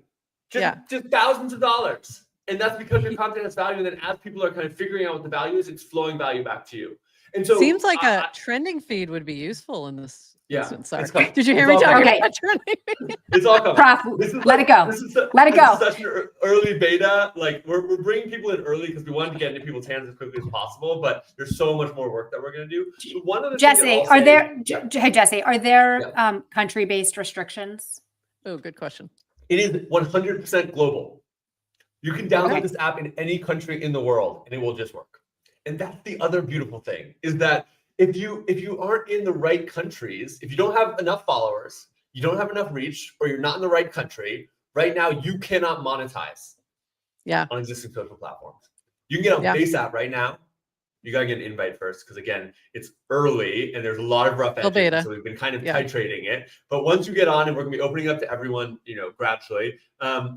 Just thousands of dollars. And that's because your content has value. And then as people are kind of figuring out what the value is, it's flowing value back to you. And so seems like a trending feed would be useful in this instance. Sorry. Did you hear me talking about trending? It's all coming. Prof, let it go. This is such an early beta. Like we're bringing people in early because we wanted to get into people's hands as quickly as possible. But there's so much more work that we're going to do. So one of the Jesse, hey Jesse, are there country-based restrictions? Oh, good question. It is 100% global. You can download this app in any country in the world, and it will just work. And that's the other beautiful thing, is that if you aren't in the right countries, if you don't have enough followers, you don't have enough reach, or you're not in the right country, right now you cannot monetize on existing social platforms. You can get on Base app right now. You got to get an invite first, because again, it's early and there's a lot of rough edges. So we've been kind of titrating it. But once you get on, and we're going to be opening up to everyone, gradually,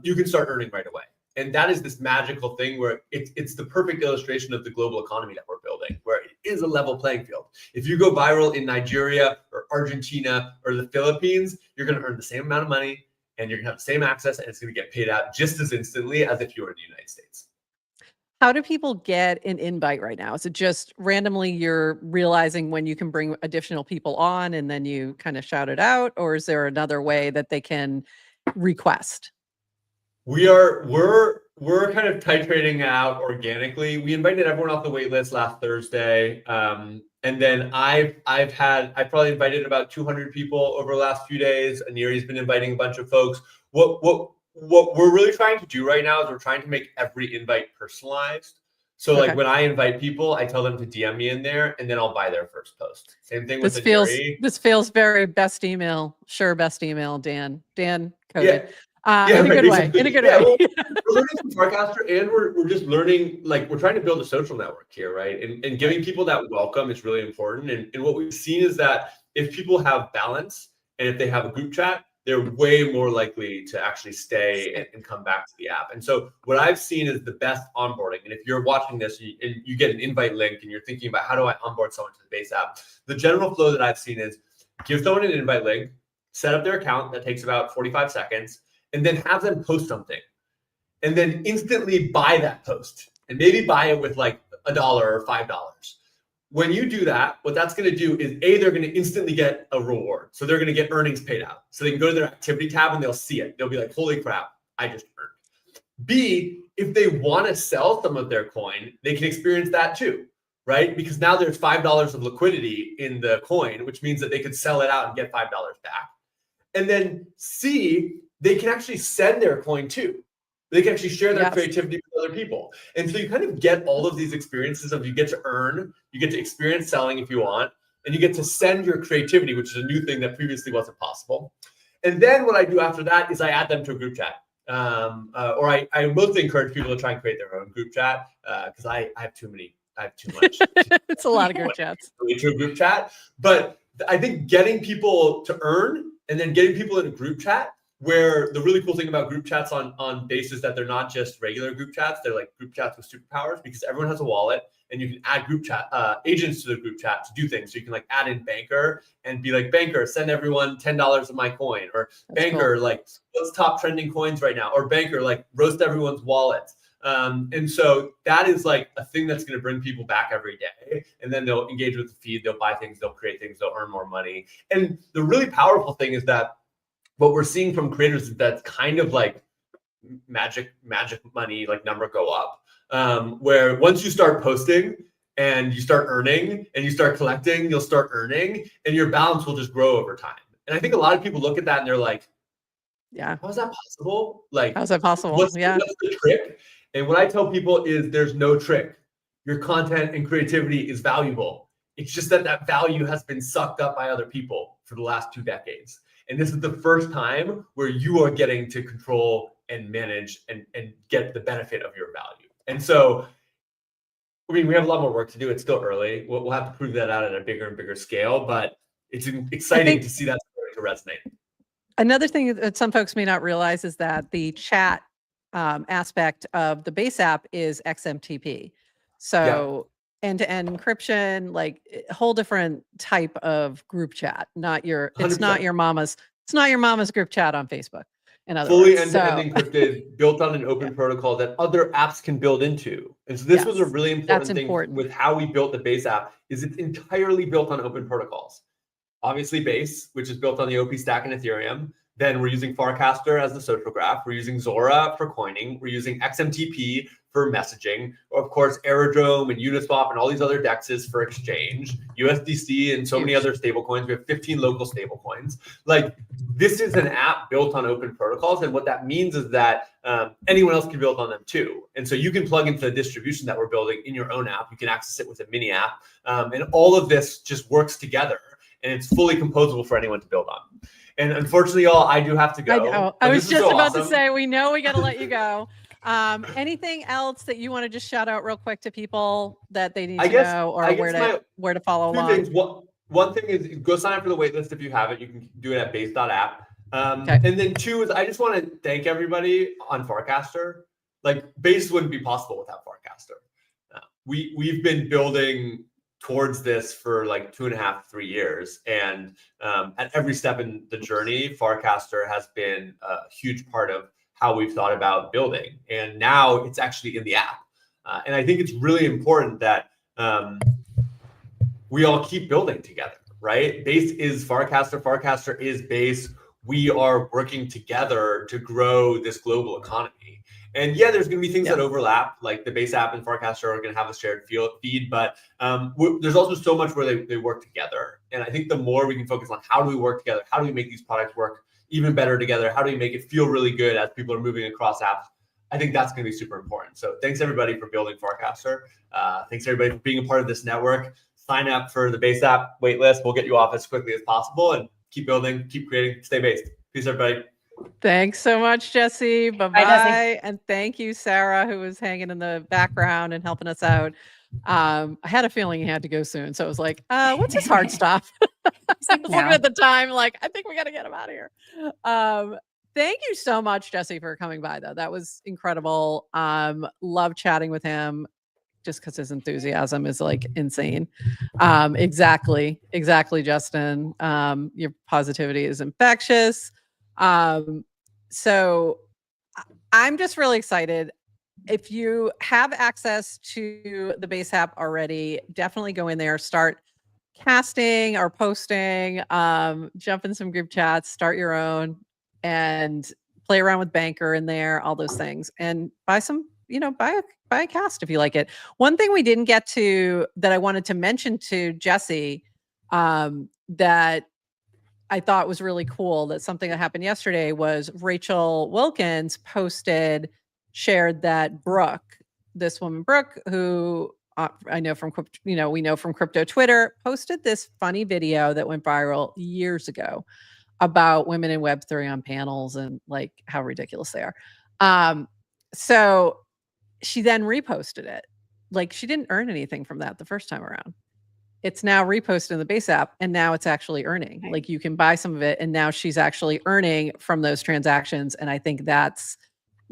you can start earning right away. And that is this magical thing where it's the perfect illustration of the global economy that we're building, where it is a level playing field. If you go viral in Nigeria or Argentina or the Philippines, you're going to earn the same amount of money, and you're going to have the same access, and it's going to get paid out just as instantly as if you were in the United States. How do people get an invite right now? Is it just randomly you're realizing when you can bring additional people on and then you kind of shout it out? Or is there another way that they can request? We're kind of titrating out organically. We invited everyone off the wait list last Thursday. And then I've probably invited about 200 people over the last few days. Aniri's been inviting a bunch of folks. What we're really trying to do right now is we're trying to make every invite personalized. So like when I invite people, I tell them to DM me in there, and then I'll buy their first post. Same thing with this feels very best email, Dan coded. In a good way. Well, we're learning from Farcaster, and we're just learning, like, we're trying to build a social network here, right? And giving people that welcome is really important. And what we've seen is that if people have balance, and if they have a group chat, they're way more likely to actually stay and come back to the app. And so what I've seen is the best onboarding. And if you're watching this and you get an invite link and you're thinking about how do I onboard someone to the Base app, the general flow that I've seen is give someone an invite link, set up their account. That takes about 45 seconds. And then have them post something, and then instantly buy that post, and maybe buy it with like $1 or $5. When you do that, what that's going to do is they're going to instantly get a reward. So they're going to get earnings paid out. So they can go to their activity tab and they'll see it. They'll be like, holy crap, I just earned. B, if they want to sell some of their coin, they can experience that too, right? Because now there's $5 of liquidity in the coin, which means that they could sell it out and get $5 back. And then C, they can actually send their coin too. They can actually share their creativity with other people. And so you kind of get all of these experiences of you get to earn, you get to experience selling if you want, and you get to send your creativity, which is a new thing that previously wasn't possible. And then what I do after that is I add them to a group chat. Or I mostly encourage people to try and create their own group chat because I have too much. It's a lot of group chats. To a group chat. But I think getting people to earn and then getting people in a group chat, where the really cool thing about group chats on Base is that they're not just regular group chats, they're like group chats with superpowers, because everyone has a wallet and you can add group chat agents to the group chat to do things. So you can like add in banker and be like, banker, send everyone $10 of my coin, or banker, like what's top trending coins right now, or banker, like roast everyone's wallets. And so that is like a thing that's going to bring people back every day. And then they'll engage with the feed, they'll buy things, they'll create things, they'll earn more money. And the really powerful thing is that what we're seeing from creators is that's kind of like magic money, like number go up, where once you start posting and you start earning and you start collecting, you'll start earning, and your balance will just grow over time. And I think a lot of people look at that and they're like, how is that possible? Like, how's that possible? What's the trick? And what I tell people is there's no trick. Your content and creativity is valuable. It's just that value has been sucked up by other people for the last 2 decades. And this is the first time where you are getting to control and manage and get the benefit of your value. And so I mean, we have a lot more work to do. It's still early. We'll have to prove that out at a bigger and bigger scale, but it's exciting to see that starting to resonate. Another thing that some folks may not realize is that the chat aspect of the Base app is XMTP. So end-to-end encryption, like a whole different type of group chat. It's not your mama's group chat on Facebook. In other fully words, end-to-end encrypted, built on an open protocol that other apps can build into. And so this was a really important thing with how we built the Base app, is it's entirely built on open protocols. Obviously Base, which is built on the OP stack and Ethereum. Then we're using Farcaster as the social graph. We're using Zora for coining. We're using XMTP for messaging. Of course, Aerodrome and Uniswap and all these other DEXs for exchange, USDC and so many other stablecoins. We have 15 local stablecoins. Like, this is an app built on open protocols. And what that means is that anyone else can build on them too. And so you can plug into the distribution that we're building in your own app. You can access it with a mini app. And all of this just works together. And it's fully composable for anyone to build on. And unfortunately, y'all, I do have to go. I know. I was just about to say, we know we got to let you go. Anything else that you want to just shout out real quick to people that they need to know, or where to follow along? Things. One thing is, go sign up for the waitlist if you haven't. You can do it at base.app. And then two is, I just want to thank everybody on Farcaster. Like, Base wouldn't be possible without Farcaster. We've been building towards this for like 2.5, 3 years. And at every step in the journey, Farcaster has been a huge part of how we've thought about building. And now it's actually in the app. And I think it's really important that we all keep building together, right? Base is Farcaster. Farcaster is Base. We are working together to grow this global economy. And yeah, there's going to be things that overlap, like the Base app and Farcaster are going to have a shared feed, but there's also so much where they work together. And I think the more we can focus on how do we work together, how do we make these products work even better together, how do we make it feel really good as people are moving across apps, I think that's going to be super important. So thanks everybody for building Farcaster. Thanks everybody for being a part of this network. Sign up for the Base app waitlist. We'll get you off as quickly as possible, and keep building, keep creating, stay based. Peace, everybody. Thanks so much, Jesse. Bye-bye. And thank you, Sarah, who was hanging in the background and helping us out. I had a feeling he had to go soon. So I was like, what's his hard stop? I was looking at the time, like, I think we got to get him out of here. Thank you so much, Jesse, for coming by, though. That was incredible. Love chatting with him, just because his enthusiasm is like insane. Exactly, Justin. Your positivity is infectious. So I'm just really excited. If you have access to the Base app already, definitely go in there, start casting or posting, jump in some group chats, start your own, and play around with Banker in there, all those things, and buy some, buy a cast if you like it. One thing we didn't get to that I wanted to mention to Jesse, that I thought was really cool, that something that happened yesterday was Rachel Wilkins shared that Brooke, this woman Brooke, who I know from we know from crypto Twitter, posted this funny video that went viral years ago about women in Web3 on panels and like how ridiculous they are. So she then reposted it. Like, she didn't earn anything from that the first time around. It's now reposted in the Base app, and now it's actually earning. Like, you can buy some of it, and now she's actually earning from those transactions. And I think that's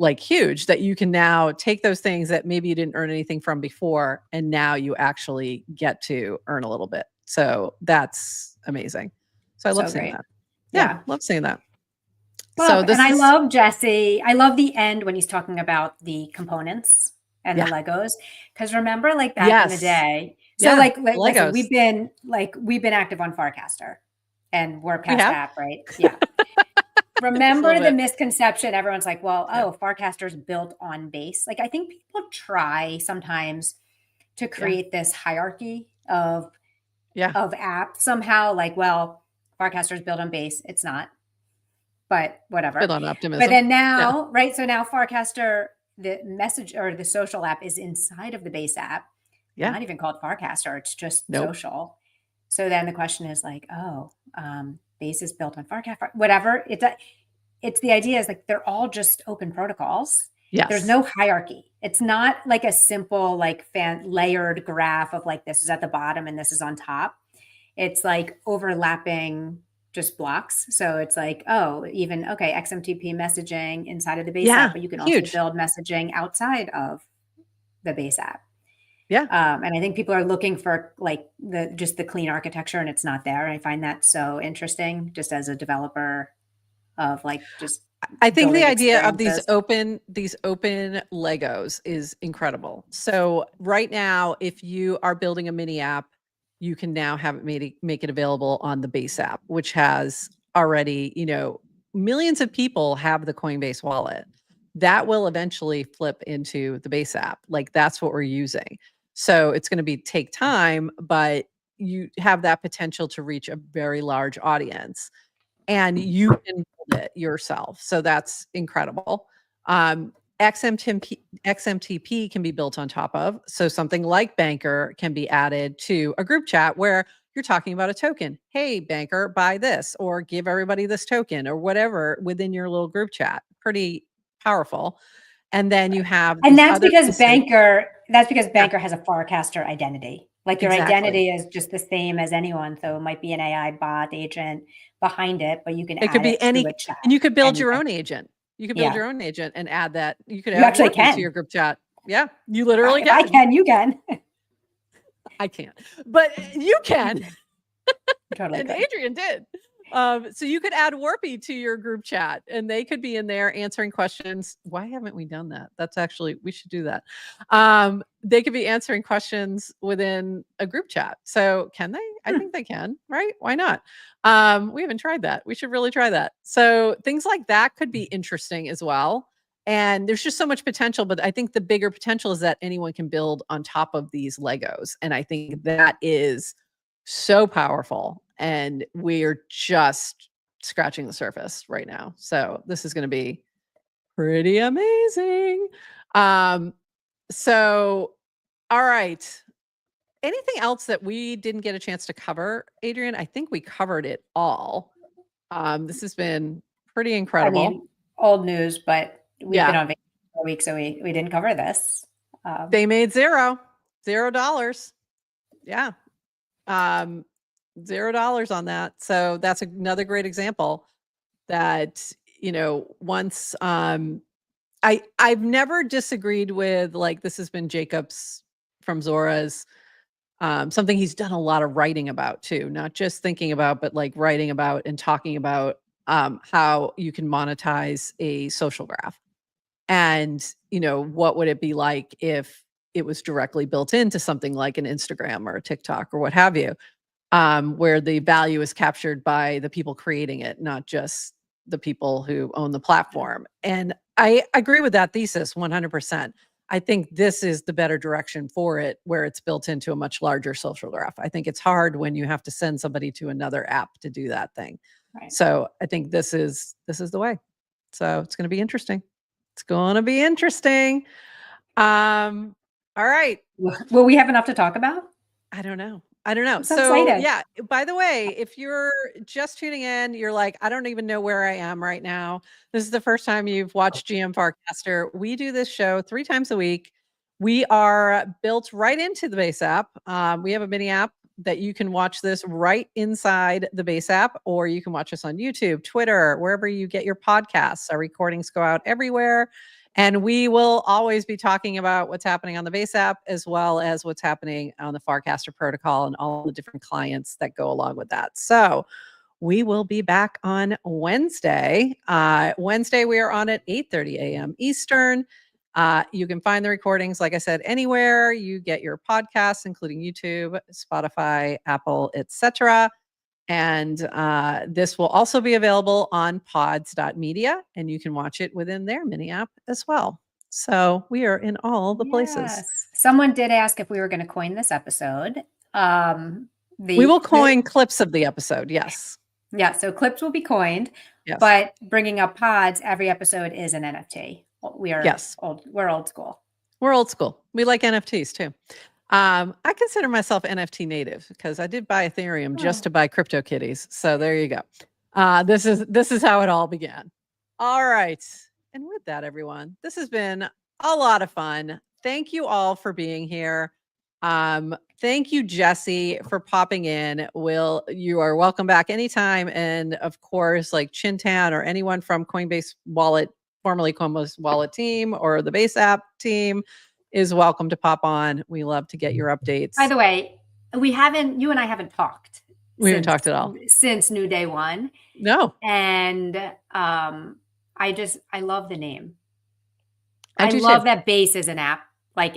like huge, that you can now take those things that maybe you didn't earn anything from before, and now you actually get to earn a little bit. So that's amazing. So I love seeing that. Yeah, love seeing that. Well, and I love Jesse. I love the end when he's talking about the components and the Legos. Because remember, like back in the day, so like listen, we've been active on Farcaster, and we're past app, right? Yeah. Remember the misconception? Everyone's like, well, Farcaster's built on Base. Like, I think people try sometimes to create this hierarchy of apps somehow. Like, well, Farcaster's built on Base. It's not, but whatever. Built on optimism. But then now, right? So now Farcaster, the message or the social app, is inside of the Base app. Yeah. Not even called Farcaster. It's just social. So then the question is like, Base is built on Farcaster, whatever. It's the idea is like, they're all just open protocols. Yes. There's no hierarchy. It's not like a simple, like layered graph of like, this is at the bottom and this is on top. It's like overlapping just blocks. So it's like, oh, even, okay, XMTP messaging inside of the Base app, but you can also build messaging outside of the Base app. Yeah. And I think people are looking for like just the clean architecture, and it's not there. And I find that so interesting just as a developer of like just I think the idea of these open Legos is incredible. So right now, if you are building a mini app, you can now have it make it available on the Base app, which has already, millions of people have the Coinbase wallet. That will eventually flip into the Base app. Like that's what we're using. So it's going to take time, but you have that potential to reach a very large audience. And you can build it yourself. So that's incredible. XMTP can be built on top of. So something like Banker can be added to a group chat where you're talking about a token. Hey, Banker, buy this, or give everybody this token, or whatever within your little group chat. Pretty powerful. And then you have, and that's because Banker has a Farcaster identity. Like their identity is just the same as anyone. So it might be an AI bot agent behind it, but you can add it to a chat. And you could build your own agent. You could build your own agent and add that. You could add Worky to your group chat. Yeah, you literally can. I can. You can. I can't, but you can. Totally. And Adrian did. So you could add Warpy to your group chat and they could be in there answering questions. Why haven't we done that? We should do that. They could be answering questions within a group chat. So can they? I think they can, right? Why not? We haven't tried that. We should really try that. So things like that could be interesting as well. And there's just so much potential, but I think the bigger potential is that anyone can build on top of these Legos. And I think that is so powerful. And we're just scratching the surface right now. So this is going to be pretty amazing. So, all right. Anything else that we didn't get a chance to cover, Adrian? I think we covered it all. This has been pretty incredible. I mean, old news, but we've been on vacation for a week, so we didn't cover this. They made $0. Yeah. $0 on that. So that's another great example that, once I've never disagreed with, like, this has been Jacob's from Zora's, something he's done a lot of writing about too, not just thinking about, but like writing about and talking about how you can monetize a social graph. And, what would it be like if it was directly built into something like an Instagram or a TikTok or what have you, where the value is captured by the people creating it, not just the people who own the platform. And I agree with that thesis 100%. I think this is the better direction for it, where it's built into a much larger social graph. I think it's hard when you have to send somebody to another app to do that thing. Right. So I think this is the way. So it's going to be interesting. It's going to be interesting. All right. Will we have enough to talk about? I don't know. So excited. Yeah, by the way, if you're just tuning in, you're like, I don't even know where I am right now. This is the first time you've watched GM Farcaster. We do this show 3 times a week. We are built right into the Base app. We have a mini app that you can watch this right inside the Base app, or you can watch us on YouTube, Twitter, wherever you get your podcasts. Our recordings go out everywhere. And we will always be talking about what's happening on the Base app, as well as what's happening on the Farcaster protocol and all the different clients that go along with that. So we will be back on Wednesday. Wednesday, we are on at 8:30 a.m. Eastern. You can find the recordings, like I said, anywhere you get your podcasts, including YouTube, Spotify, Apple, etc. And this will also be available on pods.media, and you can watch it within their mini app as well. So we are in all the places. Someone did ask if we were going to coin this episode. We will coin clips of the episode. Yes. Yeah. So clips will be coined, but bringing up pods, every episode is an NFT. We are old. We're old school. We're old school. We like NFTs too. I consider myself NFT native because I did buy Ethereum just to buy CryptoKitties. So there you go. This is how it all began. All right. And with that, everyone, this has been a lot of fun. Thank you all for being here. Thank you, Jesse, for popping in. You are welcome back anytime. And of course, like Chintan or anyone from Coinbase Wallet, formerly Coinbase Wallet team, or the Base app team is welcome to pop on. We love to get your updates. By the way, you and I haven't talked. We haven't talked at all since New Day One. No. And I love the name. I love that Base is an app. Like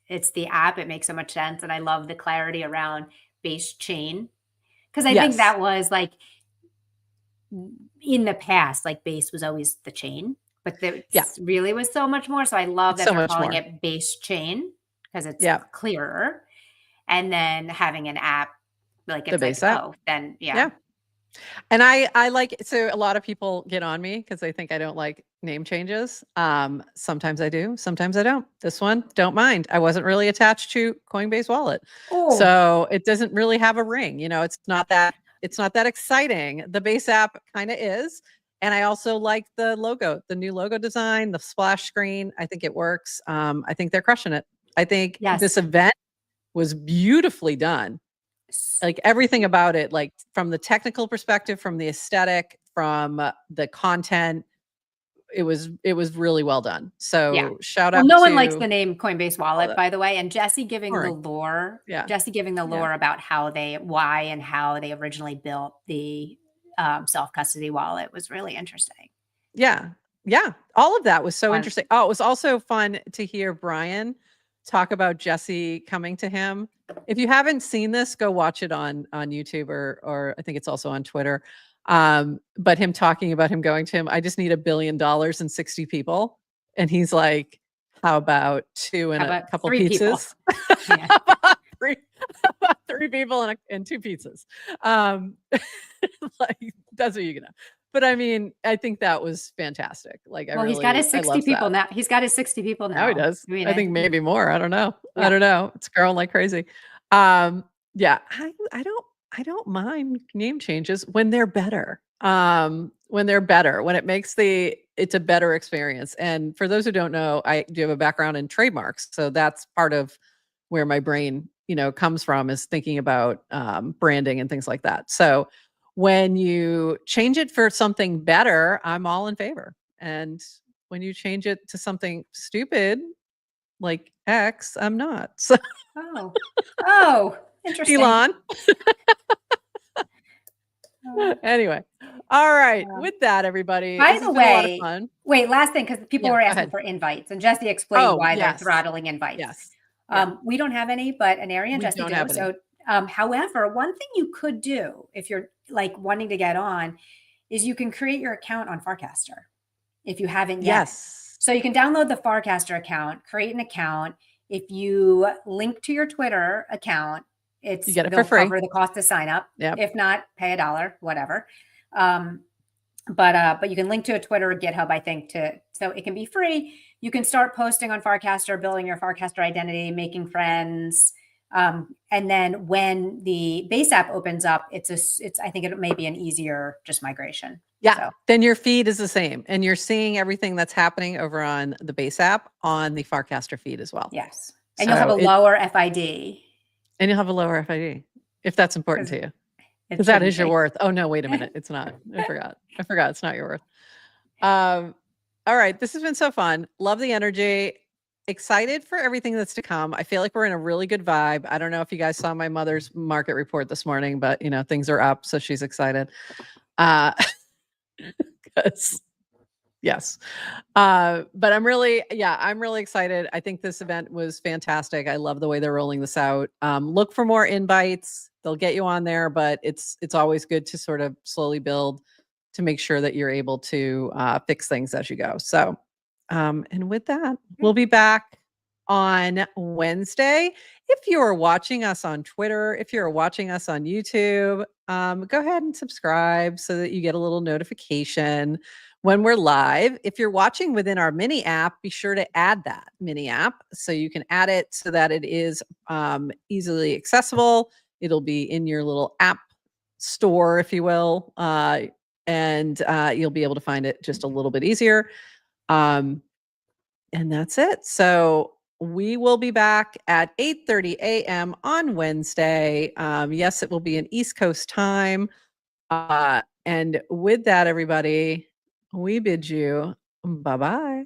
it's the app. It makes so much sense. And I love the clarity around Base chain. Because I think that was like in the past, like Base was always the chain. But there really was so much more. So I love that they're calling it Base chain because it's clearer. And then having an app like it's the Base app. Then And I like it. So a lot of people get on me because they think I don't like name changes. Sometimes I do, sometimes I don't. This one, don't mind. I wasn't really attached to Coinbase Wallet. So it doesn't really have a ring. It's not that exciting. The Base app kind of is. And I also like the logo, the new logo design, the splash screen. I think it works. I think they're crushing it. I think this event was beautifully done. Like everything about it, like from the technical perspective, from the aesthetic, from the content, it was really well done. So shout out. No one likes the name Coinbase Wallet, by the way. And Jesse giving the lore, about why and how they originally built the self-custody wallet was really interesting. Yeah. All of that was so interesting. Oh, it was also fun to hear Brian talk about Jesse coming to him. If you haven't seen this, go watch it on YouTube or I think it's also on Twitter. But him talking about him going to him, I just need $1 billion and 60 people. And he's like, how about two and a couple pizzas? How about three people and 2 pizzas? Like that's what you can. But I mean, I think that was fantastic. Like, he's got his 60 people now. He's got his 60 people now. Now he does. I think maybe more. I don't know. I don't know. It's growing like crazy. I don't mind name changes when they're better. When it makes it's a better experience. And for those who don't know, I do have a background in trademarks. So that's part of where my brain, comes from, is thinking about branding and things like that. So when you change it for something better, I'm all in favor. And when you change it to something stupid like X, I'm not. So interesting. Elon. Anyway. All right. With that, everybody. By the way, wait, last thing, because people were asking for invites, and Jesse explained why they're throttling invites. Yes. We don't have any, but Aneri and Jesse do. So, however, one thing you could do if you're like wanting to get on is you can create your account on Farcaster if you haven't yet. Yes. So you can download the Farcaster account, create an account. If you link to your Twitter account, you get it for free. Cover the cost to sign up. Yep. If not, pay $1, whatever. But you can link to a Twitter or GitHub, I think, so it can be free. You can start posting on Farcaster, building your Farcaster identity, making friends. And then when the Base app opens up, I think it may be an easier just migration. Yeah. So. Then your feed is the same, and you're seeing everything that's happening over on the Base app on the Farcaster feed as well. Yes. And you'll have a lower FID. And you'll have a lower FID if that's important to you. Because that is your worth. Oh no, wait a minute. It's not. I forgot. It's not your worth. All right. This has been so fun. Love the energy. Excited for everything that's to come. I feel like we're in a really good vibe. I don't know if you guys saw my mother's market report this morning, but things are up, so she's excited. Yes. But I'm really excited. I think this event was fantastic. I love the way they're rolling this out. Look for more invites. They'll get you on there, but it's always good to sort of slowly build to make sure that you're able to fix things as you go. So, and with that, we'll be back on Wednesday. If you're watching us on Twitter, if you're watching us on YouTube, go ahead and subscribe so that you get a little notification when we're live. If you're watching within our mini app, be sure to add that mini app so you can add it so that it is easily accessible. It'll be in your little app store, if you will, and you'll be able to find it just a little bit easier. And that's it. So we will be back at 8:30 a.m. on Wednesday. Yes, it will be an East Coast time. And with that, everybody, we bid you bye-bye.